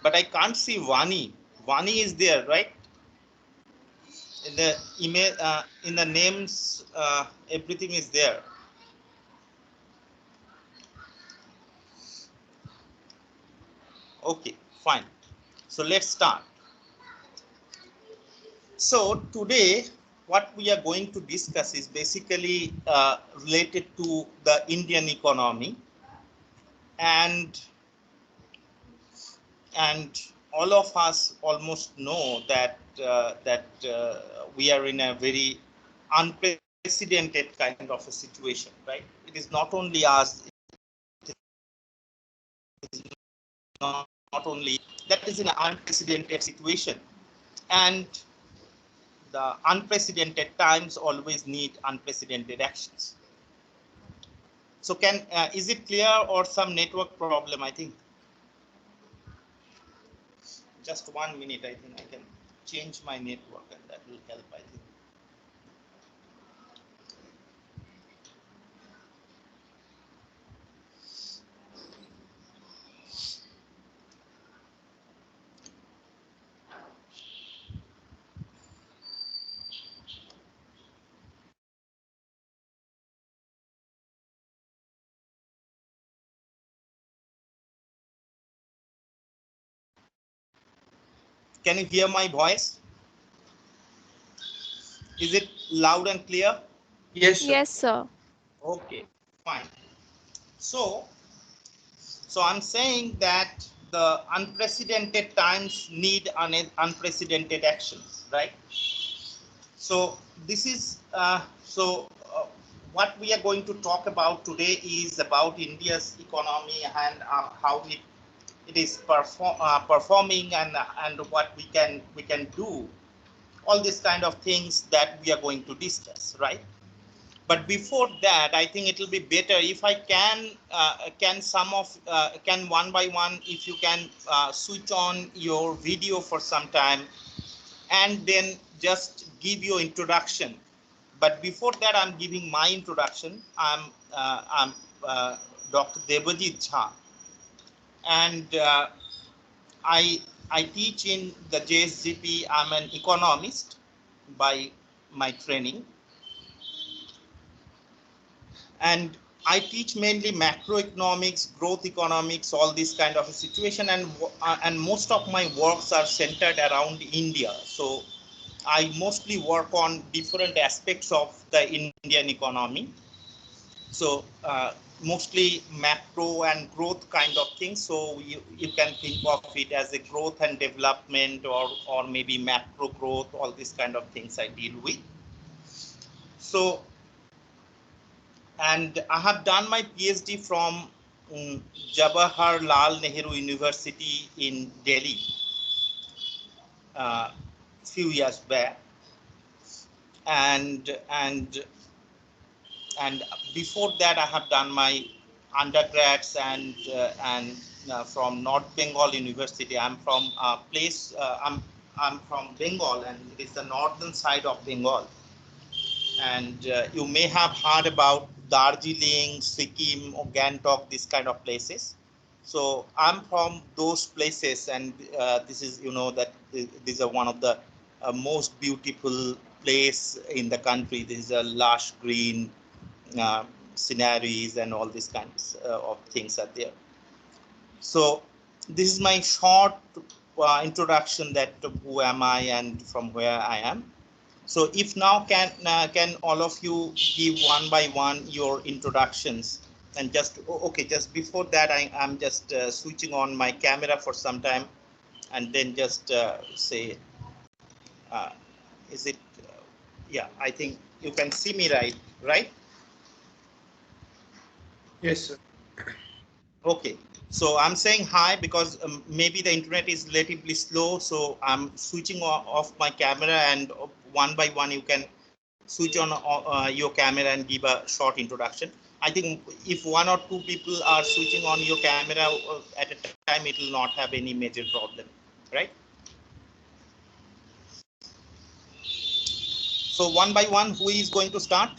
but I can't see Vani. Vani is there, right? In the email, in the names, everything is there. Okay, fine. So let's start. So today, what we are going to discuss is basically related to the Indian economy, and all of us almost know that we are in a very unprecedented kind of a situation, right? It is not only us, it is not only that is an unprecedented situation, and the unprecedented times always need unprecedented actions. So is it clear, or some network problem? I think just 1 minute. I think I can change my network, and that will help, I think. Can you hear my voice? Is it loud and clear? Yes, sir. Yes, sir. Okay, fine. So I'm saying that the unprecedented times need unprecedented actions, right? So this is what we are going to talk about today is about India's economy and how it is performing, and what we can do, all these kind of things that we are going to discuss, right? But before that, I think it will be better if I can one by one, if you can switch on your video for some time, and then just give your introduction. But before that, I'm giving my introduction. I'm Dr. Debajit Jha, and I teach in the JSGP. I'm an economist by my training, and I teach mainly macroeconomics, growth economics, all this kind of a situation, and most of my works are centered around India. So I mostly work on different aspects of the Indian economy. So mostly macro and growth kind of things. So you can think of it as a growth and development, or maybe macro growth, all these kind of things I deal with. So, and I have done my PhD from Jawaharlal Nehru University in Delhi few years back, and before that I have done my undergrads and from North Bengal University. I'm from a place, I'm from Bengal, and it is the northern side of Bengal. And you may have heard about Darjeeling, Sikkim, or Gangtok, these kind of places. So I'm from those places, and this is, that these are one of the most beautiful place in the country. This is a lush green sceneries, and all these kinds of things are there. So this is my short introduction, that who am I and from where I am. So if now can all of you give one by one your introductions, and just just before that I'm just switching on my camera for some time, and then just say is it yeah, I think you can see me right? Yes, sir. Okay, so I'm saying hi because maybe the internet is relatively slow, so I'm switching off my camera, and one by one you can switch on your camera and give a short introduction. I think if one or two people are switching on your camera at a time, it will not have any major problem, right? So one by one, who is going to start?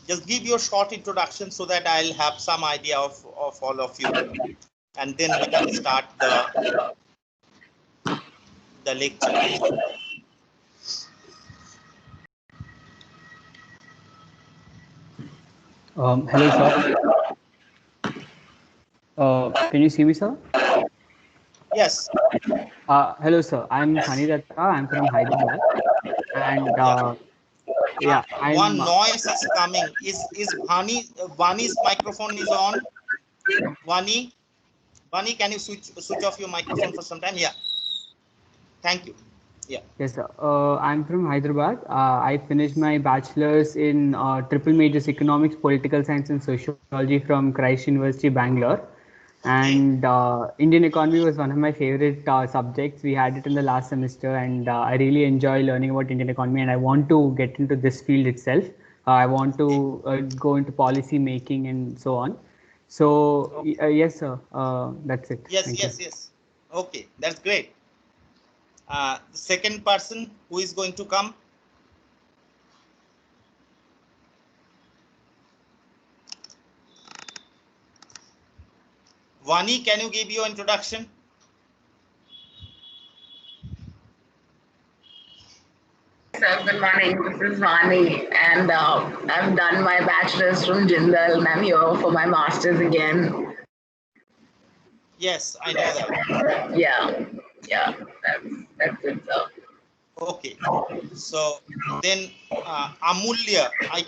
Just give your short introduction so that I'll have some idea of all of you, and then we can start the lecture. Hello, sir. Can you see me, sir? Yes. Hello, sir. I'm Hani Datta. I'm from Hyderabad, and Yeah. yeah, I'm. One noise is coming. Is Vani's microphone is on? Vani, can you switch off your microphone for some time? Yeah. Thank you. Yeah. Yes, sir. I'm from Hyderabad. I finished my bachelor's in triple majors economics, political science, and sociology from Christ University, Bangalore. Okay. And Indian economy was one of my favorite subjects. We had it in the last semester, and I really enjoy learning about Indian economy. And I want to get into this field itself. I want Okay. to go into policy making and so on. So Okay. yes, sir. That's it. Yes. Thank you. Yes. Okay. That's great. The second person who is going to come. Vani, can you give your introduction? Sir, good morning. This is Vani, and I've done my bachelor's from Jindal, and I'm here for my master's again. Yes, I know that. Yeah, that's it, sir. Okay. So then Amulya, I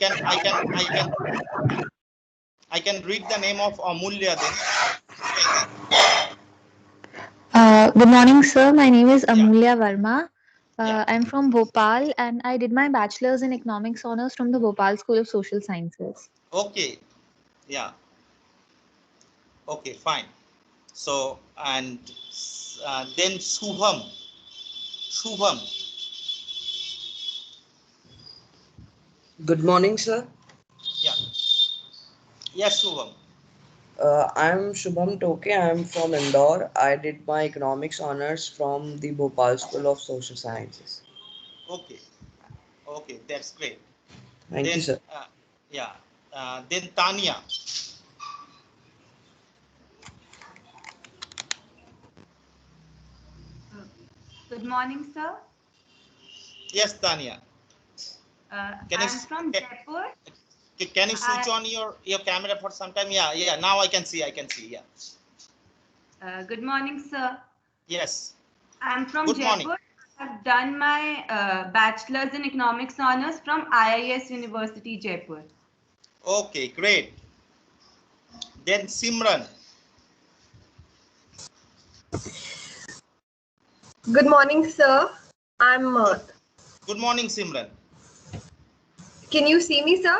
can read the name of Amulya then. Good morning, sir. My name is Yeah. Amulya Verma. Yeah. I'm from Bhopal and I did my bachelor's in economics honors from the Bhopal School of Social Sciences. Okay. Yeah. Okay, fine. So, and then Shubham. Good morning, sir. Yeah. Yes, Shubham. I'm Shubham Toke. I'm from Indore. I did my economics honors from the Bhopal School of Social Sciences. Okay. Okay, that's great. Thank Then, you, sir. Yeah. Then Tanya. Good morning, sir. Yes, Tanya. I'm from Jaipur. Can you switch on your camera for some time? Yeah. Now I can see. Yeah. Good morning, sir. Yes. I'm from Good Jaipur. morning. I've done my bachelor's in economics honors from IIS University, Jaipur. Okay, great. Then Simran. Good morning, sir. I'm Mirth. Good morning, Simran. Can you see me, sir?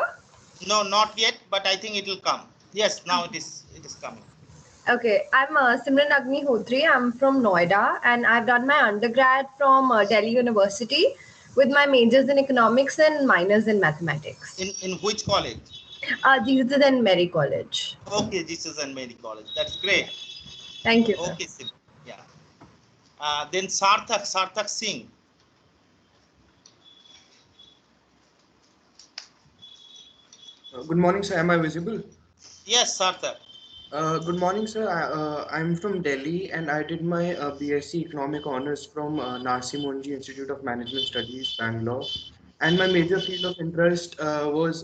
No, not yet, but I think it will come. Yes, now it is coming. Okay, I'm Simran Agnihotri. I'm from Noida and I've done my undergrad from Delhi University with my majors in economics and minors in mathematics. In which college? Jesus and Mary College. Okay, Jesus and Mary College. That's great. Thank you. Okay, Simran. Yeah. Then Sarthak Singh. Good morning, sir. Am I visible? Yes, Sarthak. Good morning, sir. I'm from Delhi and I did my BSc Economic Honors from Narsi Monji Institute of Management Studies, Bangalore. And my major field of interest was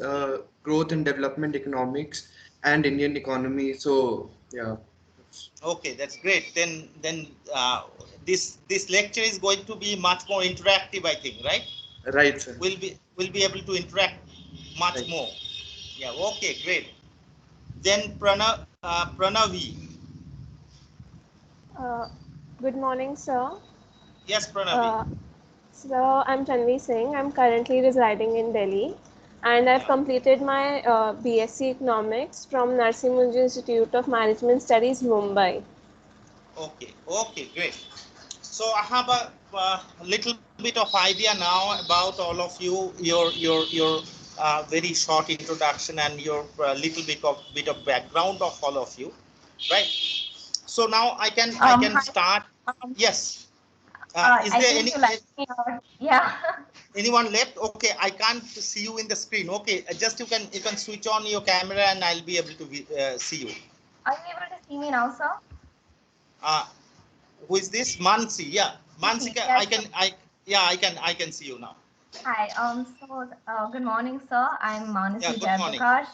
growth and development economics and Indian economy. So, yeah. Okay, that's great. Then this lecture is going to be much more interactive, I think, right? Right, sir. We'll be able to interact much more. Yeah. Okay, great. Then Pranavi. Good morning, sir. Yes, Pranavi. So I'm Tanvi Singh. I'm currently residing in Delhi, and I've completed my BSc Economics from Narsi Monji Institute of Management Studies, Mumbai. Okay, great. So I have a little bit of idea now about all of you, your very short introduction and your little bit of background of all of you, right? So now I can start. Yes. Is there any anyone left? Okay, I can't see you in the screen. Okay, just you can switch on your camera and I'll be able to see you. Are you able to see me now, sir? Who is this? Mansi. Yeah, Mansi. Yes, I can see you now. hi. Good morning, sir. I'm Yeah, Manasi good morning. Jayaprakash.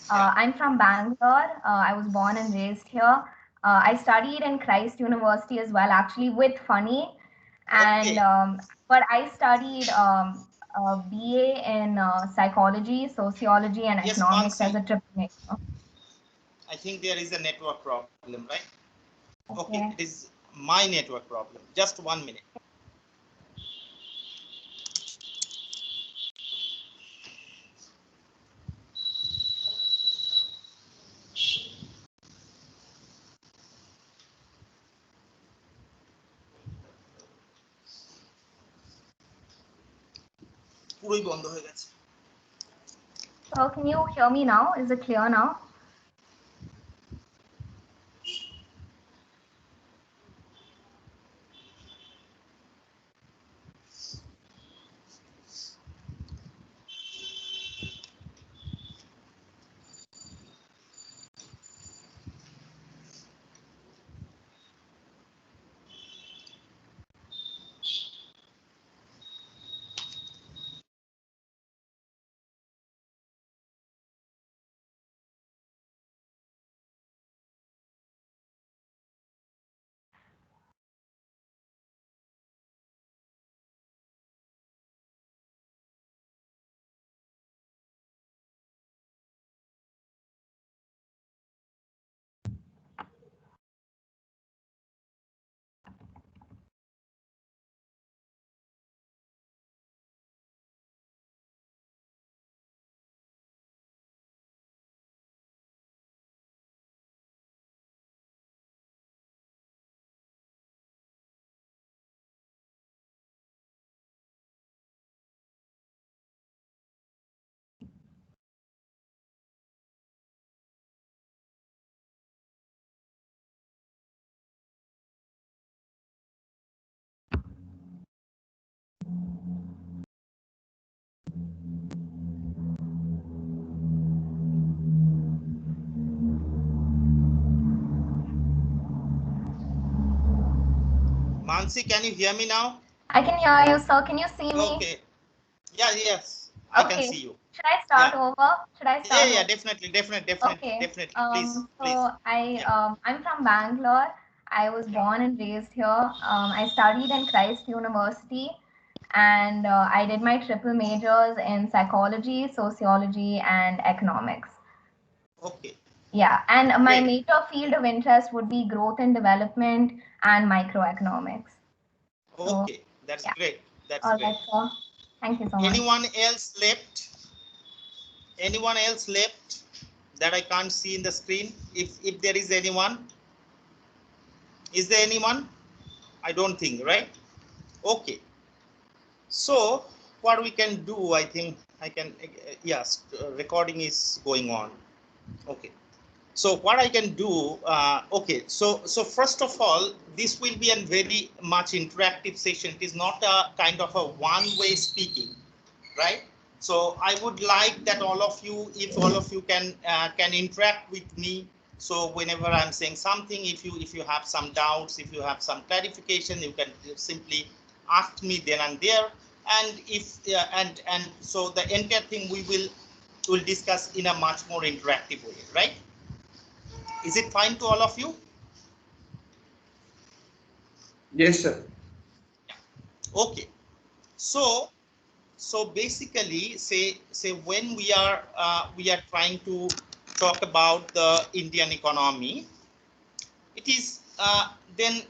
I'm from Bangalore. I was born and raised here. I studied in Christ University as well, actually with Funny, and Okay. but I studied BA in psychology, sociology, and Yes, economics as Mansi. a triple major. I think there is a network problem, right? Okay, Okay. it is my network problem. Just 1 minute. পুরোই বন্ধ হয়ে গেছে। So can you hear me now? Is it clear now? Mansi, can you hear me now? I can hear you, sir. Can you see me? Okay. Yeah, yes, I can Okay. see you. Should I start Yeah. over? Should I start Yeah, over? definitely. Okay. Please, So I'm from Bangalore. I was born and raised here. I studied in Christ University, and I did my triple majors in psychology, sociology, and economics. Okay. Yeah, and my Great. major field of interest would be growth and development and microeconomics. So, Okay, that's yeah. great. That's All great. right, sir. Thank you so much. Anyone else left? Anyone else left that I can't see in the screen? If there is anyone, is there anyone? I don't think, right? Okay. So what we can do, I think I can, yes, recording is going on. Okay. So what I can do, okay, so first of all, this will be a very much interactive session. It is not a kind of a one-way speaking, right? So I would like that all of you, if all of you can interact with me. So whenever I'm saying something, if you have some doubts, if you have some clarification, you can simply ask me then and there. And if and so the entire thing we will discuss in a much more interactive way, right? Is it fine to all of you? Yes, sir. Okay. So basically, say when we are trying to talk about the Indian economy, it is then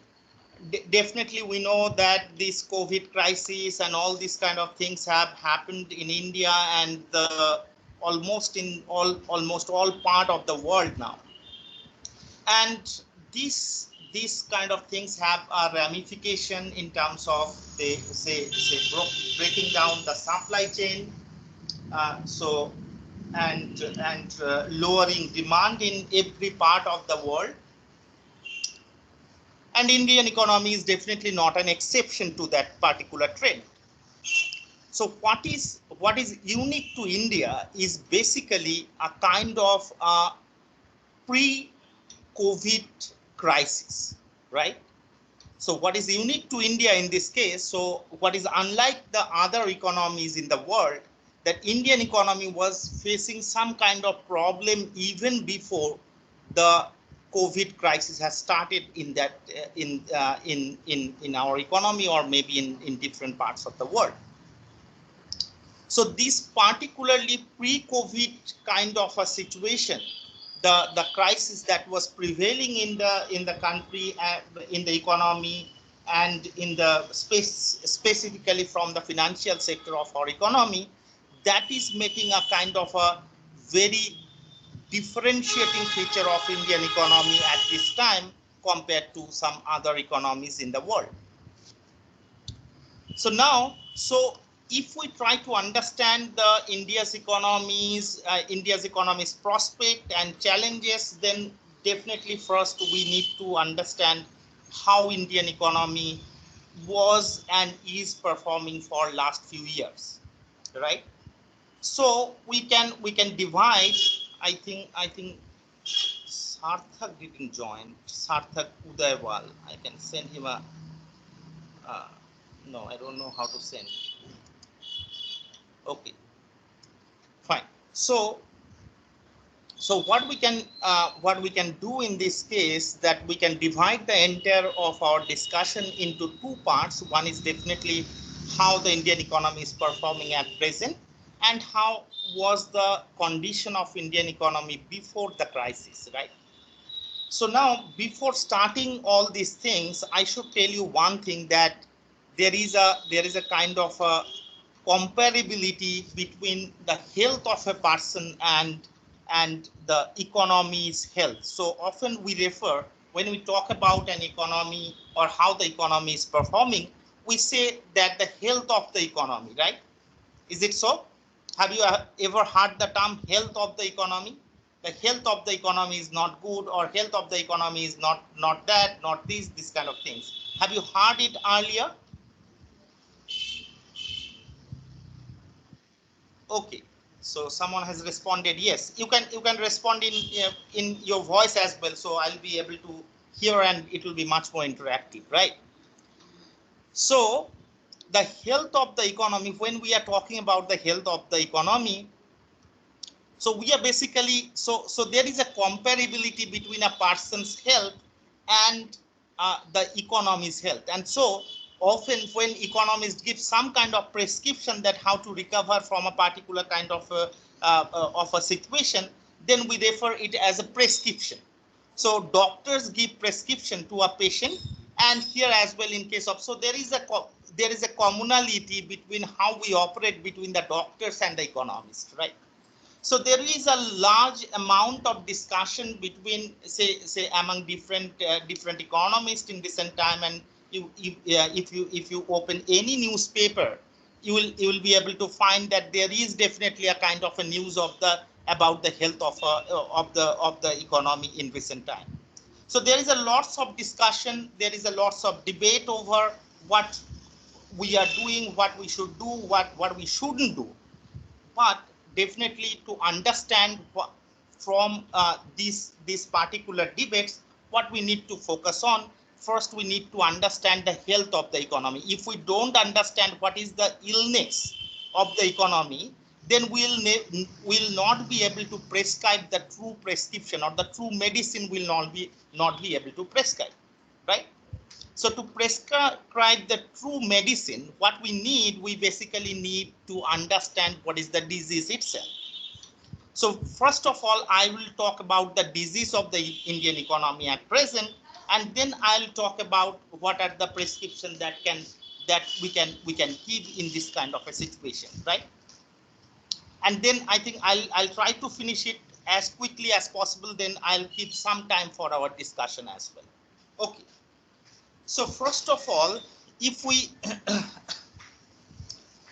definitely we know that this COVID crisis and all these kind of things have happened in India and the almost all part of the world now. And these kind of things have a ramification in terms of they say breaking down the supply chain, so and lowering demand in every part of the world. And Indian economy is definitely not an exception to that particular trend. So what is unique to India is basically a kind of pre-COVID crisis, right? So what is unique to India in this case, so what is unlike the other economies in the world, that Indian economy was facing some kind of problem even before the COVID crisis has started in that in our economy, or maybe in different parts of the world. So this particularly pre-COVID kind of a situation, the crisis that was prevailing in the country, in the economy, and in the specifically from the financial sector of our economy, that is making a kind of a very differentiating feature of Indian economy at this time compared to some other economies in the world. So now, if we try to understand India's economy's prospect and challenges, then definitely first we need to understand how Indian economy was and is performing for last few years, right? So we can divide. I think Sarthak didn't join. Sarthak Udaiwal. I can send him a. No, I don't know how to send. Okay, fine. So what we can do in this case, that we can divide the entire of our discussion into two parts. One is definitely how the Indian economy is performing at present, and how was the condition of Indian economy before the crisis, right? So now, before starting all these things, I should tell you one thing, that there is a kind of a comparability between the health of a person and the economy's health. So often we refer, when we talk about an economy or how the economy is performing, we say that the health of the economy, right? Is it so? Have you ever heard the term health of the economy? The health of the economy is not good, or health of the economy is not that, not this kind of things. Have you heard it earlier? Okay, so someone has responded yes. You can respond in your voice as well, so I'll be able to hear and it will be much more interactive, right? So the health of the economy, when we are talking about the health of the economy, so we are basically, so there is a comparability between a person's health and the economy's health. And so often when economists give some kind of prescription that how to recover from a particular kind of a situation, then we refer it as a prescription. So doctors give prescription to a patient, and here as well in case of, so there is a commonality between how we operate between the doctors and the economists, right? So there is a large amount of discussion between, say among different economists in recent time, and if you open any newspaper, you will be able to find that there is definitely a kind of a news about the health of the economy in recent time. So there is a lots of discussion, there is a lots of debate over what we are doing, what we should do, what we shouldn't do. But definitely to understand from these particular debates, what we need to focus on, first we need to understand the health of the economy. If we don't understand what is the illness of the economy, then we'll not be able to prescribe the true prescription, or the true medicine will not be able to prescribe, right? So to prescribe the true medicine, what we basically need to understand what is the disease itself. So first of all, I will talk about the disease of the Indian economy at present, and then I'll talk about what are the prescriptions that we can give in this kind of a situation, right? And then I think I'll try to finish it as quickly as possible. Then I'll keep some time for our discussion as well. Okay. So first of all, if we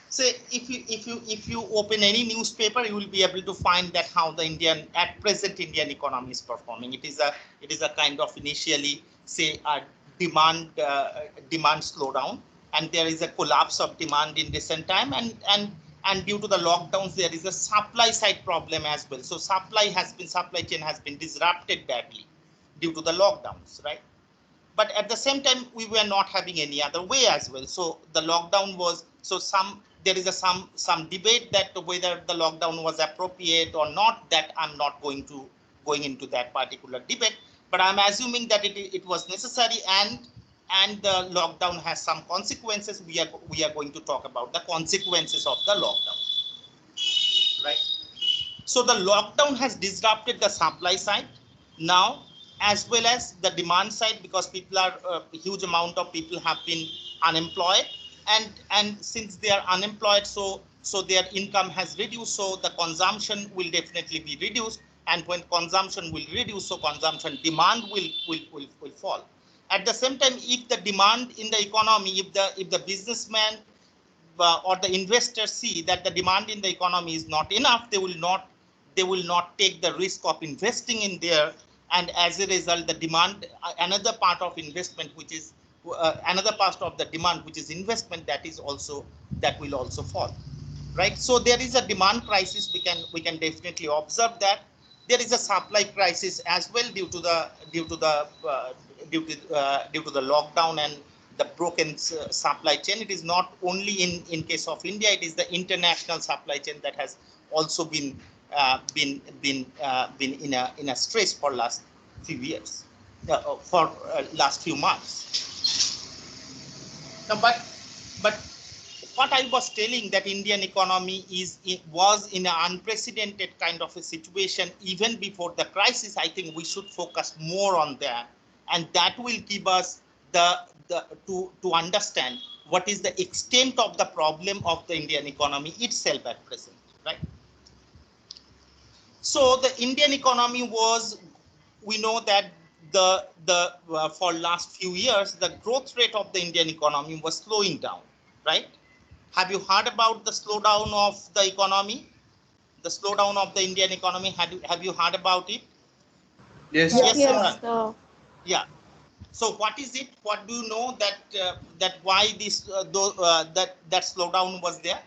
say if you open any newspaper, you will be able to find that how the at present Indian economy is performing. It is a kind of initially, say, a demand slowdown, and there is a collapse of demand in recent time, and due to the lockdowns there is a supply side problem as well. So supply chain has been disrupted badly due to the lockdowns, right? but at the same time, we were not having any other way as well. So the lockdown was, so there is some debate that whether the lockdown was appropriate or not, that I'm not going into that particular debate, but I'm assuming that it was necessary, and the lockdown has some consequences. We are going to talk about the consequences of the lockdown, right? So the lockdown has disrupted the supply side now, as well as the demand side, because people are a huge amount of people have been unemployed, and since they are unemployed, so their income has reduced, so the consumption will definitely be reduced, and when consumption will reduce, so consumption demand will fall. At the same time, if the demand in the economy, if the businessman or the investors see that the demand in the economy is not enough, they will not take the risk of investing in there, and as a result, the demand, another part of investment, which is another part of the demand, which is investment, that will also fall, right? So there is a demand crisis. We can definitely observe that. There is a supply crisis as well due to the lockdown and the broken supply chain. It is not only in case of India, it is the international supply chain that has also been in a stress for last few years, for last few months. Now, but what I was telling, that Indian economy was in an unprecedented kind of a situation even before the crisis. I think we should focus more on that, and that will give us to understand what is the extent of the problem of the Indian economy itself at present, right? So the Indian economy was, we know that for last few years, the growth rate of the Indian economy was slowing down, right? Have you heard about the slowdown of the economy? The slowdown of the Indian economy, have you heard about it? Yes. Yes. Yeah. So what is it? What do you know that why this that slowdown was there?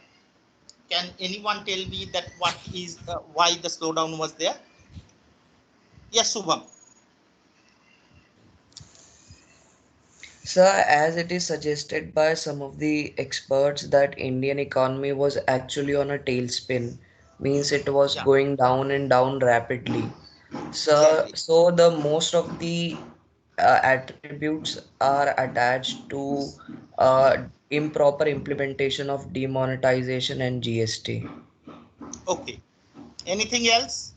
Can anyone tell me that what is why the slowdown was there? Yes, Shubham. Sir, as it is suggested by some of the experts that Indian economy was actually on a tailspin, means it was Yeah. going down and down rapidly. Exactly. So the most of the attributes are attached to improper implementation of demonetization and GST. Okay. Anything else?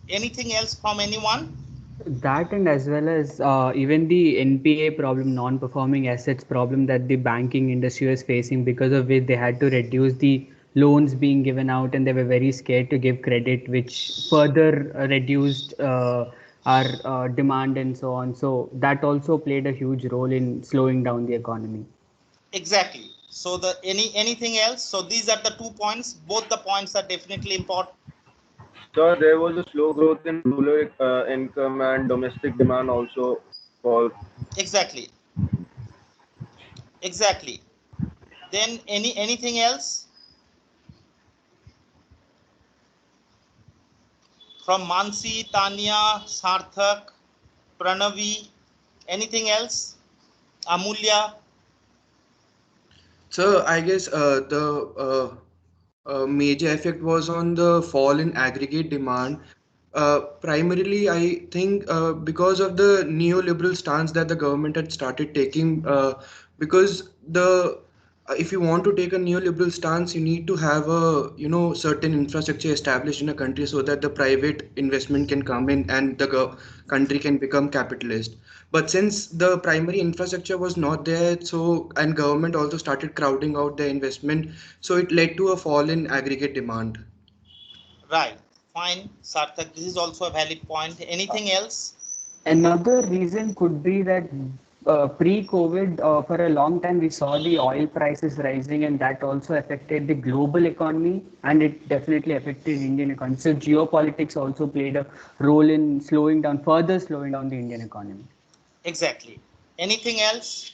Anything else from anyone? That, and as well as even the NPA problem, non-performing assets problem, that the banking industry was facing, because of which they had to reduce the loans being given out, and they were very scared to give credit, which further reduced our demand and so on. So that also played a huge role in slowing down the economy. Exactly. So anything else? So these are the 2 points. Both the points are definitely important. So there was a slow growth in rural income and domestic demand also for. Exactly. Exactly. Then anything else from Mansi, Tanya, Sarthak, Pranavi? Anything else? Amulya? So I guess the major effect was on the fall in aggregate demand. Primarily, I think because of the neoliberal stance that the government had started taking, because if you want to take a neoliberal stance, you need to have a certain infrastructure established in a country so that the private investment can come in and the country can become capitalist. But since the primary infrastructure was not there, and government also started crowding out the investment, so it led to a fall in aggregate demand. Right. Fine. Sarthak, this is also a valid point. Anything else? Another reason could be that pre-COVID, for a long time, we saw the oil prices rising, and that also affected the global economy, and it definitely affected Indian economy. So geopolitics also played a role in further slowing down the Indian economy. Exactly. Anything else?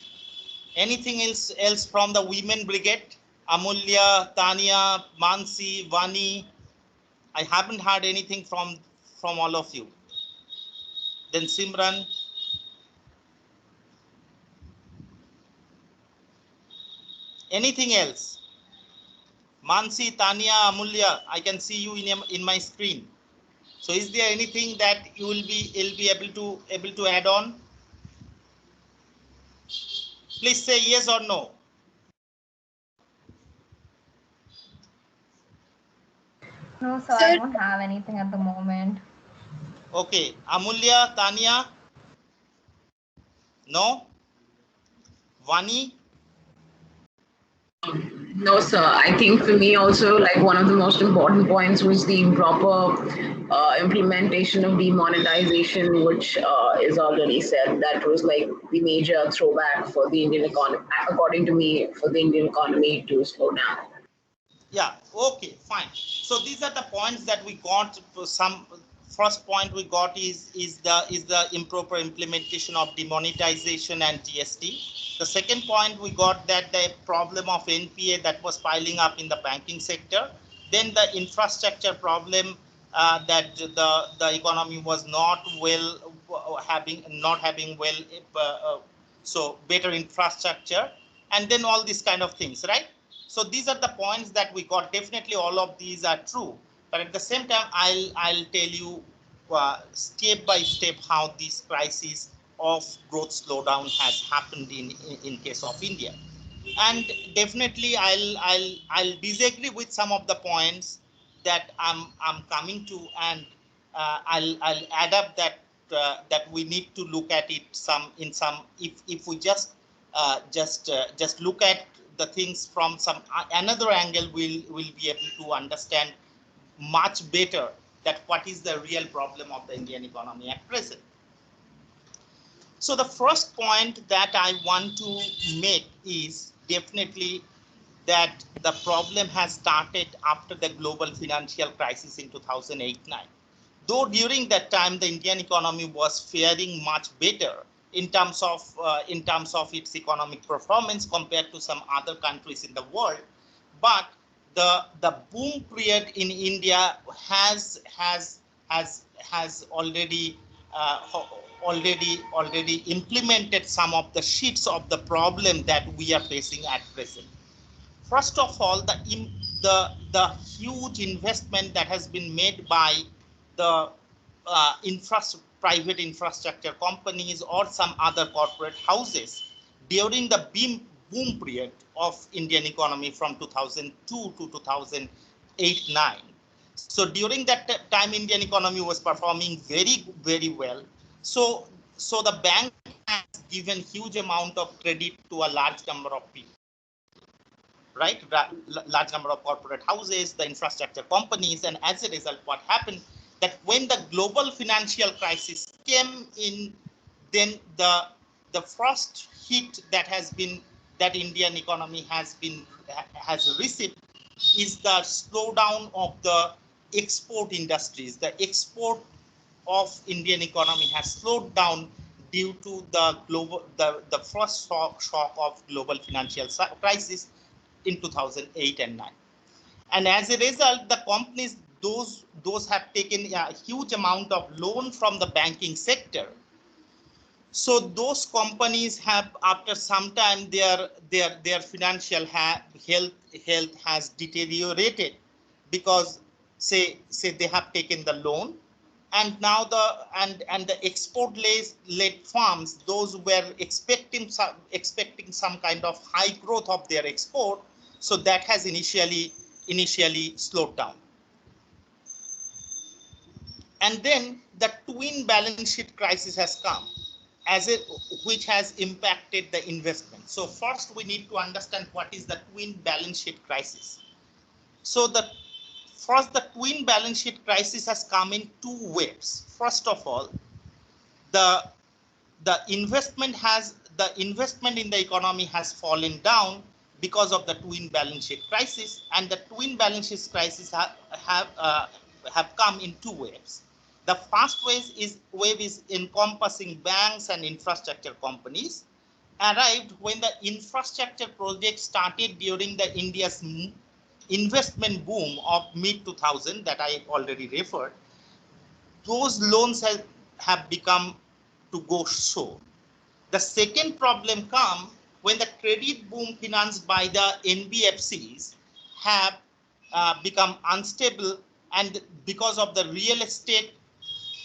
Anything else from the women brigade? Amulya, Tanya, Mansi, Vani? I haven't heard anything from all of you. Then Simran. Anything else? Mansi, Tanya, Amulya, I can see you in my screen. So is there anything that you will be able to add on? Please say yes or no. No, sir, I don't have anything at the moment. Okay, Amulya, Tanya? No? Vani? No, sir. I think for me also, like one of the most important points was the improper implementation of demonetization, which is already said. That was like the major throwback for the Indian economy, according to me, for the Indian economy to slow down. Yeah, okay, fine. So these are the points that we got. Some first point we got is the improper implementation of demonetization and GST. The second point we got that the problem of NPA that was piling up in the banking sector. Then the infrastructure problem, that the economy was not having so better infrastructure, and then all these kind of things, right? So these are the points that we got. Definitely all of these are true, but at the same time I'll tell you step by step how this crisis of growth slowdown has happened in case of India. And definitely I'll disagree with some of the points that I'm coming to, and I'll add up that that we need to look at it if we just look at the things from some another angle, we'll be able to understand much better that what is the real problem of the Indian economy at present. So the first point that I want to make is definitely that the problem has started after the global financial crisis in 2008-9. Though during that time the Indian economy was faring much better in terms of its economic performance compared to some other countries in the world, but the boom period in India has already implemented some of the sheets of the problem that we are facing at present. First of all, the huge investment that has been made by the private infrastructure companies or some other corporate houses during the boom period of Indian economy from 2002 to 2008-9. So during that time, Indian economy was performing very, very well. So the bank has given huge amount of credit to a large number of people, right? Large number of corporate houses, the infrastructure companies, and as a result, what happened that when the global financial crisis came in, then the first hit that Indian economy has received is the slowdown of the export industries. The export of Indian economy has slowed down due to the first shock of global financial crisis in 2008 and 9. And as a result, the companies, those have taken a huge amount of loan from the banking sector. So those companies have, after some time, their financial health has deteriorated because say they have taken the loan, and now the export-led firms, those were expecting some kind of high growth of their export, so that has initially slowed down. And then the twin balance sheet crisis has come, which has impacted the investment. So first we need to understand what is the twin balance sheet crisis. So the twin balance sheet crisis has come in two waves. First of all, the investment in the economy has fallen down because of the twin balance sheet crisis, and the twin balance sheet crisis have come in two waves. The first wave is encompassing banks and infrastructure companies, arrived when the infrastructure project started during the India's investment boom of mid-2000 that I already referred. Those loans have become to go show. The second problem come when the credit boom financed by the NBFCs have become unstable, and because of the real estate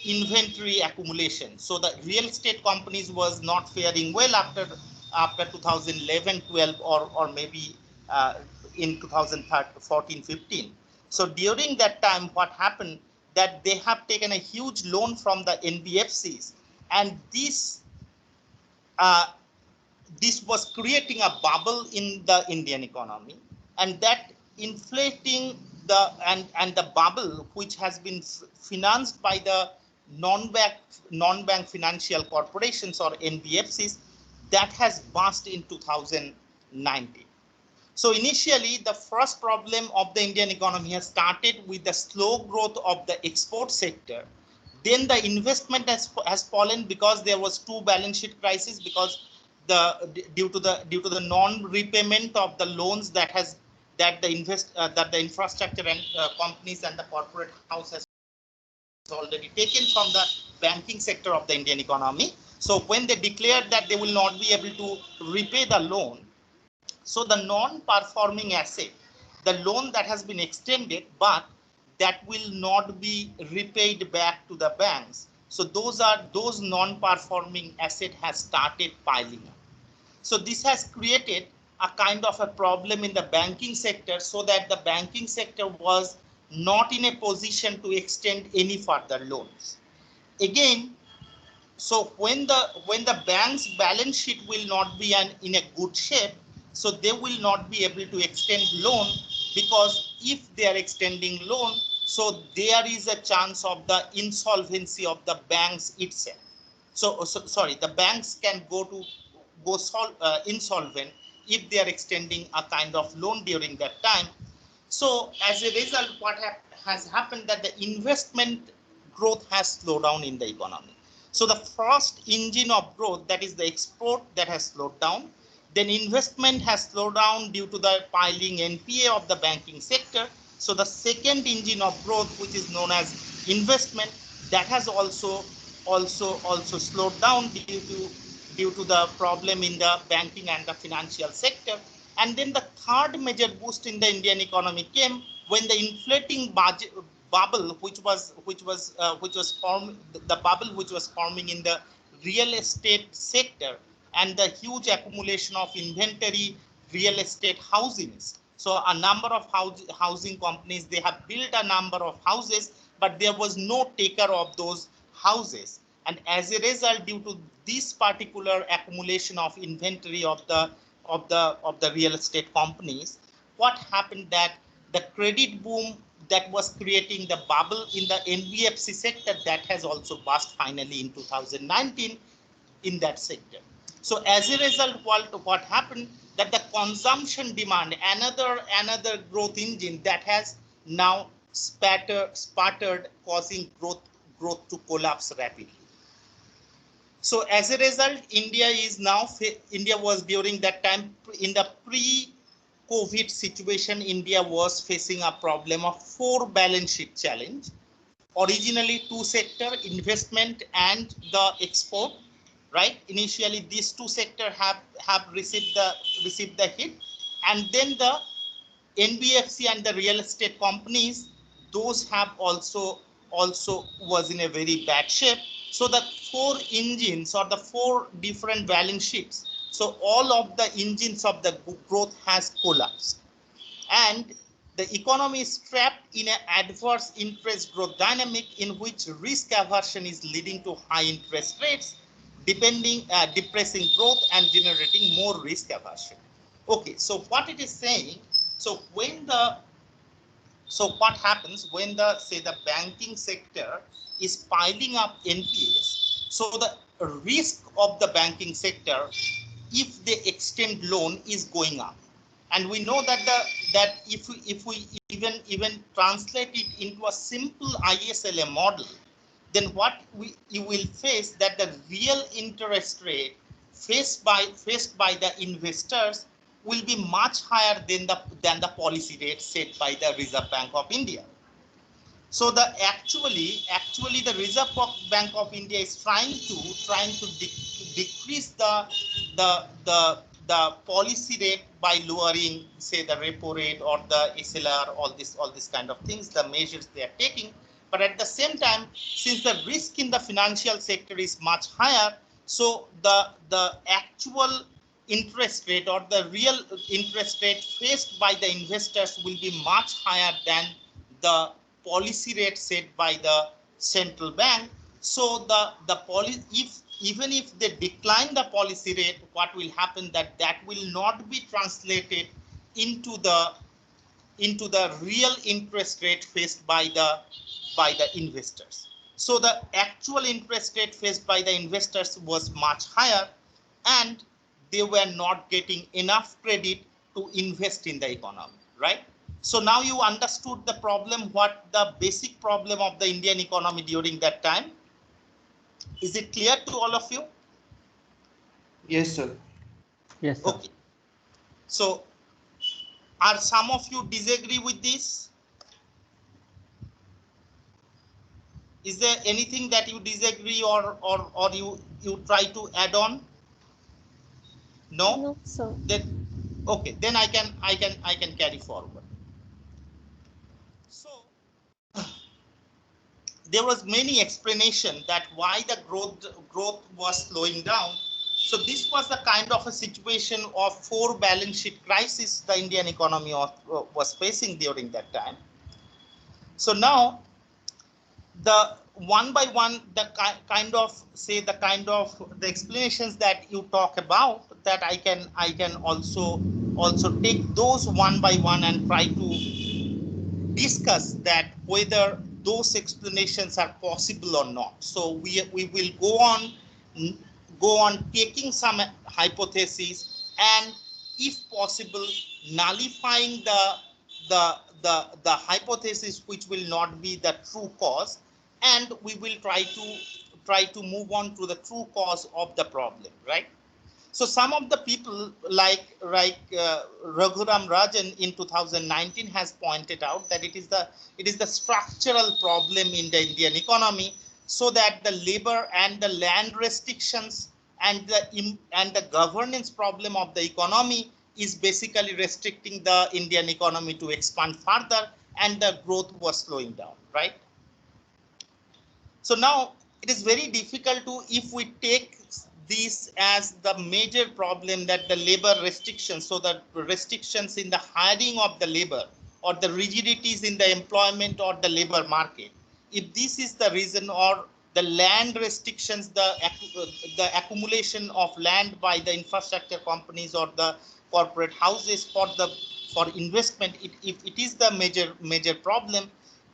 inventory accumulation. So the real estate companies was not faring well after 2011-12, or maybe in 2014-15. So during that time, what happened that they have taken a huge loan from the NBFCs, and this was creating a bubble in the Indian economy, and that inflating the bubble, which has been financed by the non-bank financial corporations or NBFCs, that has burst in 2019. So initially, the first problem of the Indian economy has started with the slow growth of the export sector. Then the investment has fallen because there was two balance sheet crisis, because due to the non-repayment of the loans that the infrastructure and companies and the corporate house has already taken from the banking sector of the Indian economy. So when they declared that they will not be able to repay the loan, so the non-performing asset, the loan that has been extended but that will not be repaid back to the banks, so those non-performing asset has started piling up. So this has created a kind of a problem in the banking sector, so that the banking sector was not in a position to extend any further loans. Again, so when the bank's balance sheet will not be in a good shape, so they will not be able to extend loan, because if they are extending loan, so there is a chance of the insolvency of the banks itself. So sorry, the banks can go insolvent if they are extending a kind of loan during that time. So as a result, what has happened that the investment growth has slowed down in the economy. So the first engine of growth, that is the export, that has slowed down. Then investment has slowed down due to the piling NPA of the banking sector. So the second engine of growth, which is known as investment, that has also slowed down due to the problem in the banking and the financial sector. And then the third major boost in the Indian economy came when the inflating bubble, which was forming in the real estate sector, and the huge accumulation of inventory real estate housings. So a number of housing companies, they have built a number of houses, but there was no taker of those houses. And as a result, due to this particular accumulation of inventory of the real estate companies, what happened that the credit boom that was creating the bubble in the NBFC sector, that has also burst finally in 2019 in that sector. So as a result, what happened that the consumption demand, another growth engine, that has now sputtered, causing growth to collapse rapidly. So as a result, India was during that time, in the pre-COVID situation, India was facing a problem of 4 balance sheet challenge. Originally 2 sector, investment and the export, right? Initially these 2 sector have received the hit, and then the NBFC and the real estate companies, those have also was in a very bad shape. So the 4 engines, or the 4 different balance sheets, so all of the engines of the growth has collapsed, and the economy is trapped in an adverse interest growth dynamic, in which risk aversion is leading to high interest rates, depressing growth and generating more risk aversion. Okay, so what it is saying, so what happens when the banking sector is piling up NPAs, so the risk of the banking sector, if they extend loan, is going up. And we know that if we even translate it into a simple ISLA model, then what you will face that the real interest rate faced by the investors will be much higher than the policy rate set by the Reserve Bank of India. So actually the Reserve Bank of India is trying to decrease the the policy rate by lowering, say, the repo rate or the SLR, all this kind of things, the measures they are taking. But at the same time, since the risk in the financial sector is much higher, so the actual interest rate or the real interest rate faced by the investors will be much higher than the policy rate set by the central bank. So even if they decline the policy rate, what will happen that will not be translated into the real interest rate faced by the investors. So the actual interest rate faced by the investors was much higher, and they were not getting enough credit to invest in the economy, right? So now you understood the problem, what the basic problem of the Indian economy during that time. Is it clear to all of you? Yes, sir. Yes, sir. Okay. So are some of you disagree with this? Is there anything that you disagree or you try to add on? No? No, sir. Then okay, then I can carry forward. So there was many explanation that why the growth was slowing down. So this was the kind of a situation of 4 balance sheet crisis the Indian economy was facing during that time. So now the one by one, the kind of the explanations that you talk about, that I can also take those one by one and try to discuss that whether those explanations are possible or not. So we will go on taking some hypotheses and, if possible, nullifying the hypothesis which will not be the true cause, and we will try to move on to the true cause of the problem, right? So some of the people like Raghuram Rajan in 2019 has pointed out that it is the structural problem in the Indian economy, so that the labor and the land restrictions and the governance problem of the economy is basically restricting the Indian economy to expand further, and the growth was slowing down, right? So now it is very difficult to, if we take this as the major problem, that the labor restrictions, so the restrictions in the hiring of the labor or the rigidities in the employment or the labor market, if this is the reason, or the land restrictions, the accumulation of land by the infrastructure companies or the corporate houses for investment, if it is the major problem,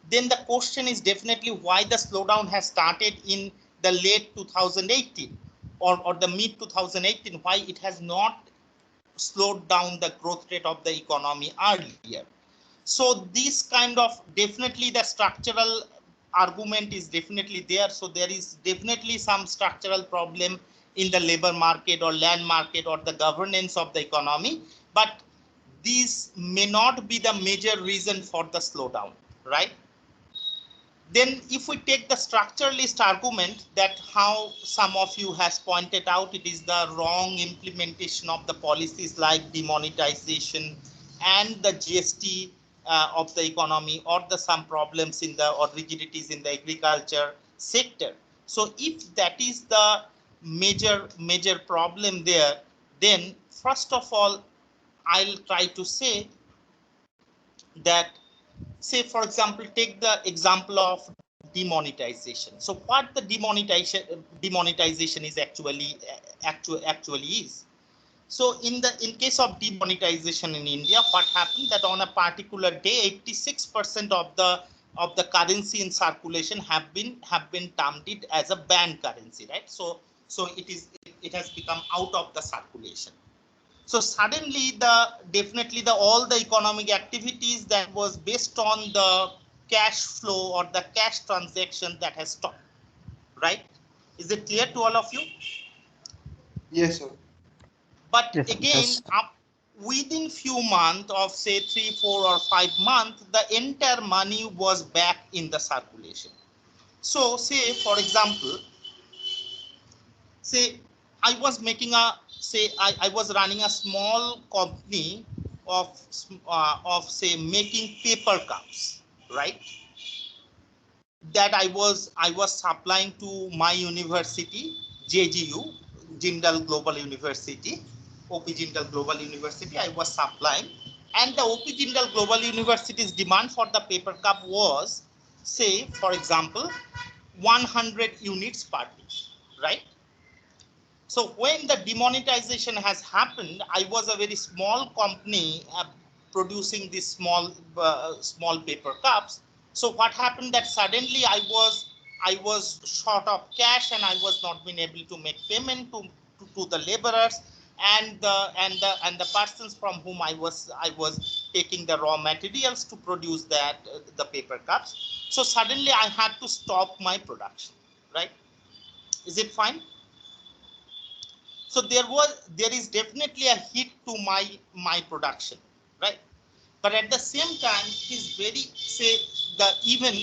then the question is definitely why the slowdown has started in the late 2018 or the mid 2018, why it has not slowed down the growth rate of the economy earlier. So this kind of, definitely the structural argument is definitely there. So there is definitely some structural problem in the labor market or land market or the governance of the economy, but these may not be the major reason for the slowdown, right? Then if we take the structuralist argument, that how some of you has pointed out, it is the wrong implementation of the policies like demonetization and the GST of the economy, or some problems or rigidities in the agriculture sector. So if that is the major problem there, then first of all, I'll try to say that, say, for example, take the example of demonetization. So what the demonetization is actually is. So in case of demonetization in India, what happened, that on a particular day, 86% of the currency in circulation have been termed it as a banned currency, right? So it has become out of the circulation. So suddenly definitely all the economic activities that was based on the cash flow or the cash transaction, that has stopped, right? Is it clear to all of you? Yes, sir. But Yes, again, within few months of, say, 3, 4, or 5 months, the entire money was back in the circulation. So say, for example, say I was making a say I was running a small company of say making paper cups, right? That I was supplying to my university, JGU, Jindal Global University, OP Jindal Global University. I was supplying, and the OP Jindal Global University's demand for the paper cup was, say, for example, 100 units per day, right? So when the demonetization has happened, I was a very small company producing these small paper cups. So what happened that suddenly I was short of cash and I was not being able to make payment to the laborers and the persons from whom I was taking the raw materials to produce that the paper cups. So suddenly I had to stop my production, right? Is it fine? So there is definitely a hit to my production, right? But at the same time, it is very, say, the even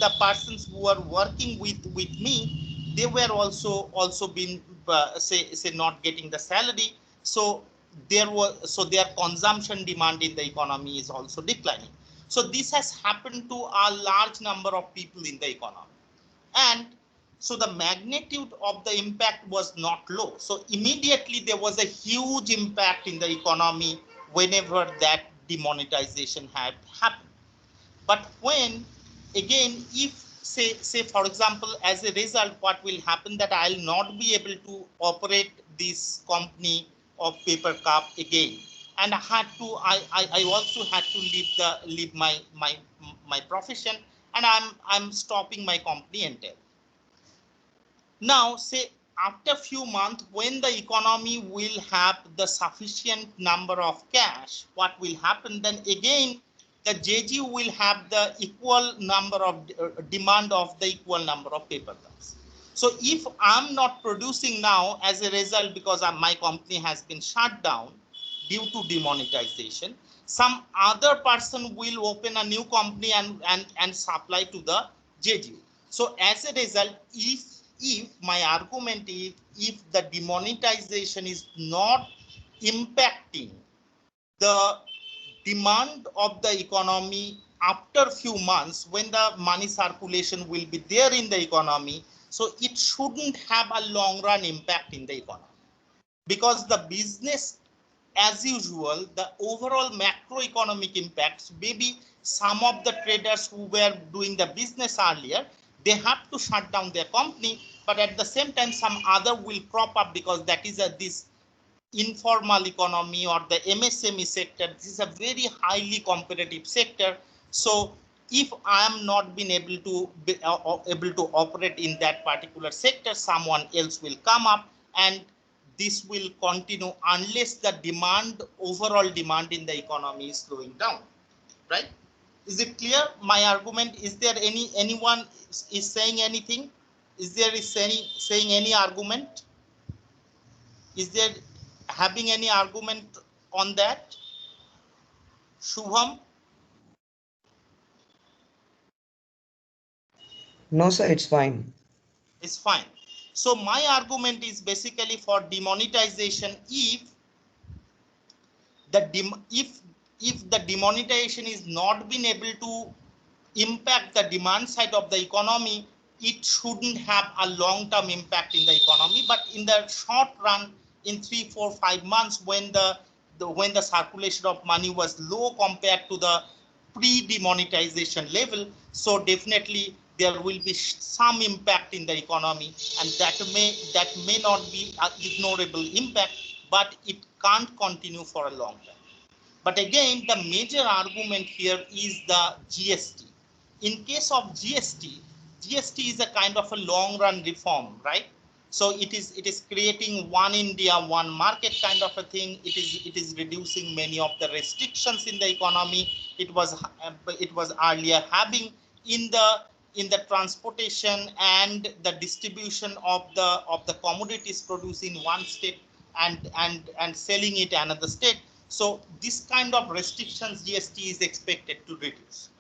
the persons who are working with me, they were also been say not getting the salary. So their consumption demand in the economy is also declining. So this has happened to a large number of people in the economy, and so the magnitude of the impact was not low. So immediately there was a huge impact in the economy whenever that demonetization had happened. But when, again, if say for example, as a result, what will happen that I'll not be able to operate this company of paper cup again, and I also had to leave my profession, and I'm stopping my company entirely. Now, say after a few months, when the economy will have the sufficient number of cash, what will happen then? Again, the JGU will have the equal number of demand of the equal number of paper cups. So if I'm not producing now as a result, because my company has been shut down due to demonetization, some other person will open a new company and supply to the JGU. So as a result, if my argument is, if the demonetization is not impacting the demand of the economy after a few months, when the money circulation will be there in the economy, so it shouldn't have a long run impact in the economy, because the business as usual, the overall macroeconomic impacts, maybe some of the traders who were doing the business earlier, they have to shut down their company, but at the same time, some other will crop up, because that is this informal economy or the MSME sector. This is a very highly competitive sector. So if I am not being able to operate in that particular sector, someone else will come up, and this will continue unless the overall demand in the economy is slowing down, right? Is it clear, my argument? Is there anyone is saying anything? Is saying any argument? Is there having any argument on that? Shubham? No, sir, it's fine. It's fine. So my argument is basically for demonetization. If the demonetization is not been able to impact the demand side of the economy, it shouldn't have a long-term impact in the economy. But in the short run, in 3, 4, 5 months, when the circulation of money was low compared to the pre-demonetization level, so definitely there will be some impact in the economy, and that may not be an ignorable impact, but it can't continue for a long time. But again, the major argument here is the GST. In case of GST is a kind of a long-run reform, right? So it is creating one India, one market kind of a thing. It is reducing many of the restrictions in the economy. It was earlier having in the transportation and the distribution of the commodities produced in one state and selling it another state. So this kind of restrictions GST is expected to reduce,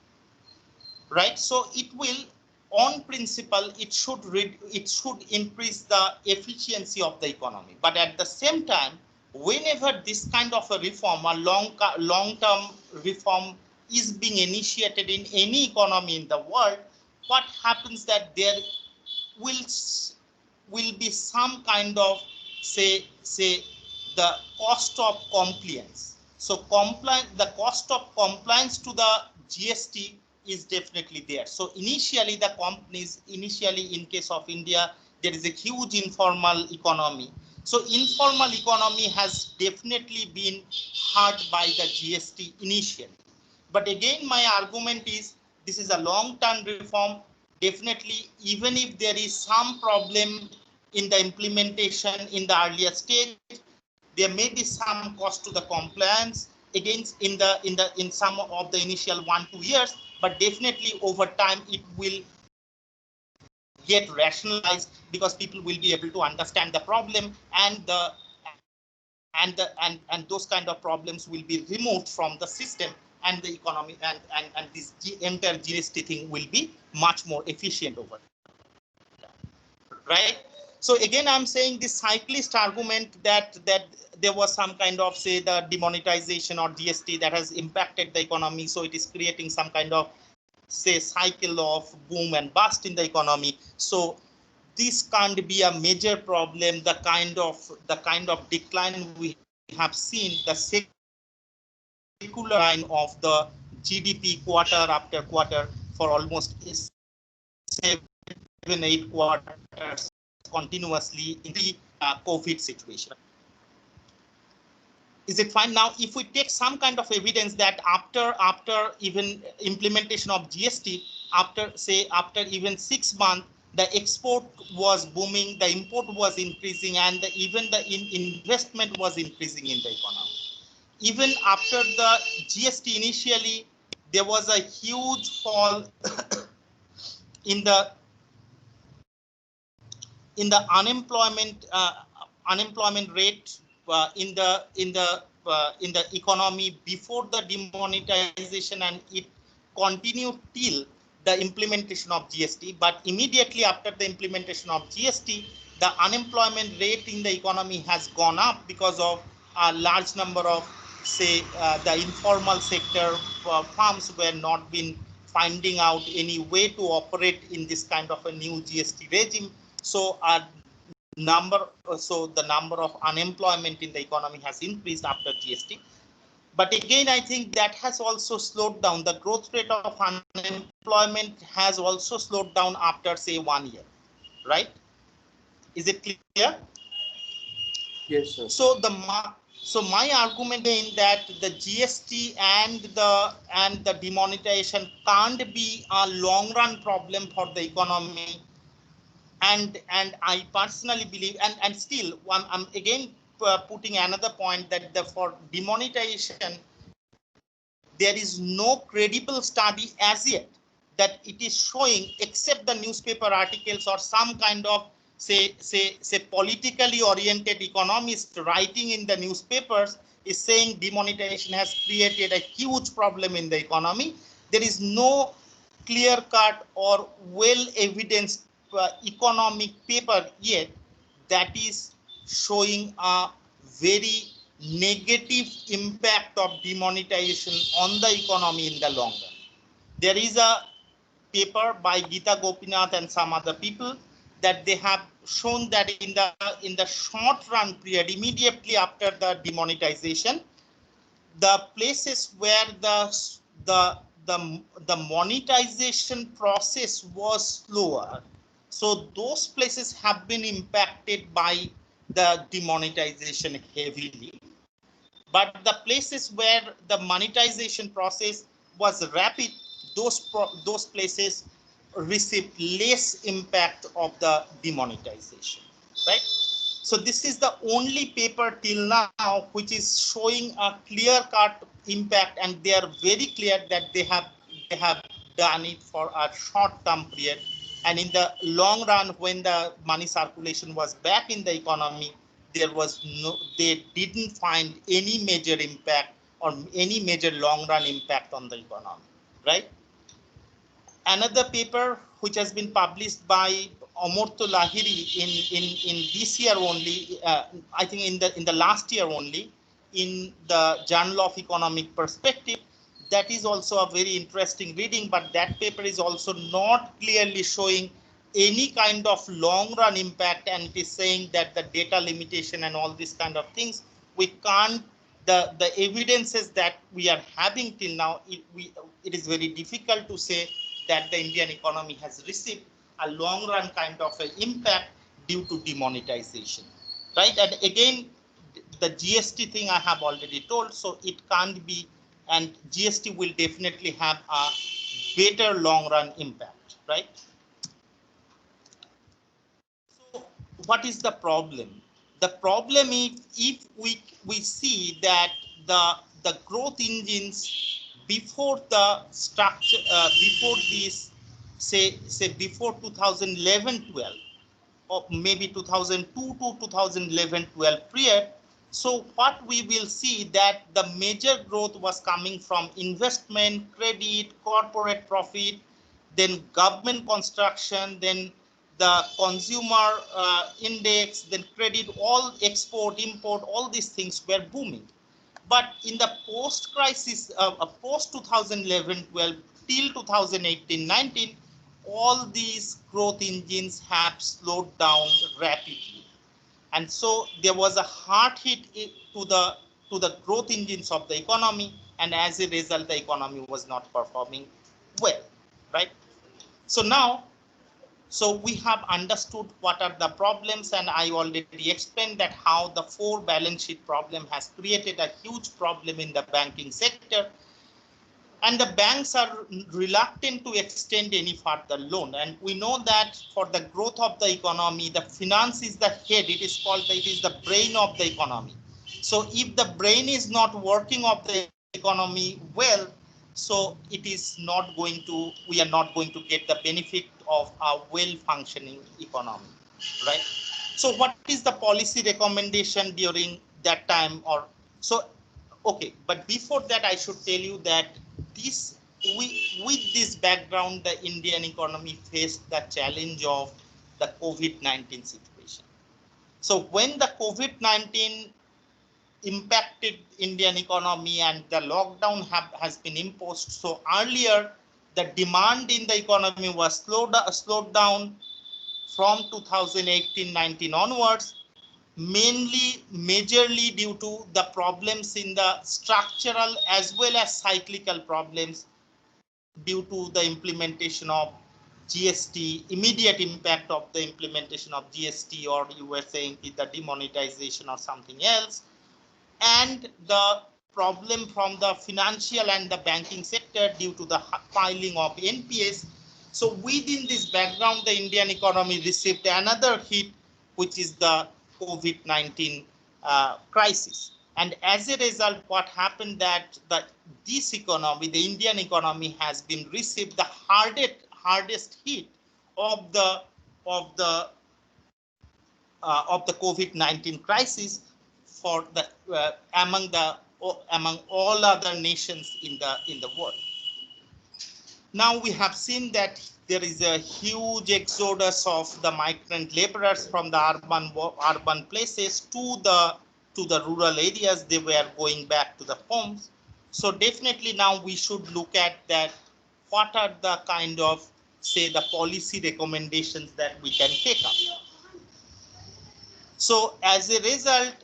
right? So it will on principle, it should increase the efficiency of the economy. But at the same time, whenever this kind of a reform, a long-term reform is being initiated in any economy in the world, what happens that there will be some kind of say the cost of compliance. So the cost of compliance to the GST is definitely there. So initially the companies, in case of India, there is a huge informal economy. So informal economy has definitely been hurt by the GST initially. But again, my argument is this is a long-term reform. Definitely, even if there is some problem in the implementation in the earlier stage, there may be some cost to the compliance against in some of the initial 1-2 years, but definitely over time it will get rationalized because people will be able to understand the problem, and those kind of problems will be removed from the system, and the economy and this entire GST thing will be much more efficient over time, right? So again, I'm saying this cyclist argument that there was some kind of say the demonetization or GST that has impacted the economy, so it is creating some kind of say cycle of boom and bust in the economy. So this can't be a major problem. The kind of decline we have seen, the secular line of the GDP quarter after quarter for almost 7-8 quarters continuously in the COVID situation. Is it fine? Now, if we take some kind of evidence that after even implementation of GST, after even 6 months, the export was booming, the import was increasing, and even the investment was increasing in the economy. Even after the GST initially, there was a huge fall in the unemployment rate in the economy before the demonetization, and it continued till the implementation of GST. But immediately after the implementation of GST, the unemployment rate in the economy has gone up because of a large number of say the informal sector firms were not been finding out any way to operate in this kind of a new GST regime. So the number of unemployment in the economy has increased after GST. But again, I think that has also slowed down. The growth rate of unemployment has also slowed down after say 1 year, right? Is it clear? Yes, sir. So my argument is that the GST and the demonetization can't be a long run problem for the economy. And I personally believe, and still I'm again putting another point that for demonetization, there is no credible study as yet that it is showing, except the newspaper articles or some kind of say politically oriented economist writing in the newspapers is saying demonetization has created a huge problem in the economy. There is no clear cut or well evidenced economic paper yet that is showing a very negative impact of demonetization on the economy in the long run. There is a paper by Geeta Gopinath and some other people that they have shown that in the short run period, immediately after the demonetization, the places where the monetization process was slower, so those places have been impacted by the demonetization heavily. But the places where the monetization process was rapid, those places received less impact of the demonetization, right? So this is the only paper till now which is showing a clear-cut impact, and they are very clear that they have done it for a short-term period. And in the long run, when the money circulation was back in the economy, they didn't find any major impact or any major long-run impact on the economy, right? another paper which has been published by Amurtha Lahiri in this year only, I think in the last year only, in the Journal of Economic Perspective. That is also a very interesting reading, but that paper is also not clearly showing any kind of long run impact, and it is saying that the data limitation and all these kind of things, we can't, the evidences that we are having till now, it is very difficult to say that the Indian economy has received a long run kind of an impact due to demonetization, right? And again, the GST thing I have already told, so it can't be, and GST will definitely have a better long run impact, right? So what is the problem? The problem is, if we see that the growth engines before the structure, before this, say before 2011-12, or maybe 2002 to 2011-12 period. So what we will see that the major growth was coming from investment, credit, corporate profit, then government construction, then the consumer index, then credit, all export, import, all these things were booming. But in the post-crisis, post-2011-12 till 2018-19, all these growth engines have slowed down rapidly. And so there was a hard hit to the growth engines of the economy, and as a result, the economy was not performing well, right? So now, so we have understood what are the problems, and I already explained that how the 4 balance sheet problem has created a huge problem in the banking sector. And the banks are reluctant to extend any further loan. And we know that for the growth of the economy, the finance is the head. It is called, it is the brain of the economy. So if the brain is not working of the economy well, so it is not going to, we are not going to get the benefit of a well-functioning economy, right? So what is the policy recommendation during that time? Or so, okay, but before that, I should tell you that this, with this background, the Indian economy faced the challenge of the COVID-19 situation. So when the COVID-19 impacted Indian economy and the lockdown has been imposed, so earlier the demand in the economy was slowed down from 2018-19 onwards, majorly due to the problems in the structural as well as cyclical problems due to the implementation of GST, immediate impact of the implementation of GST, or you were saying the demonetization or something else, and the problem from the financial and the banking sector due to the filing of NPS. So within this background, the Indian economy received another hit, which is the COVID-19 crisis. And as a result, what happened that this economy, the Indian economy, has been received the hardest hit of the COVID-19 crisis for the among all other nations in the world. Now we have seen that there is a huge exodus of the migrant laborers from the urban places to the rural areas. They were going back to the homes. So definitely now we should look at that. What are the kind of, say, the policy recommendations that we can take up? So as a result,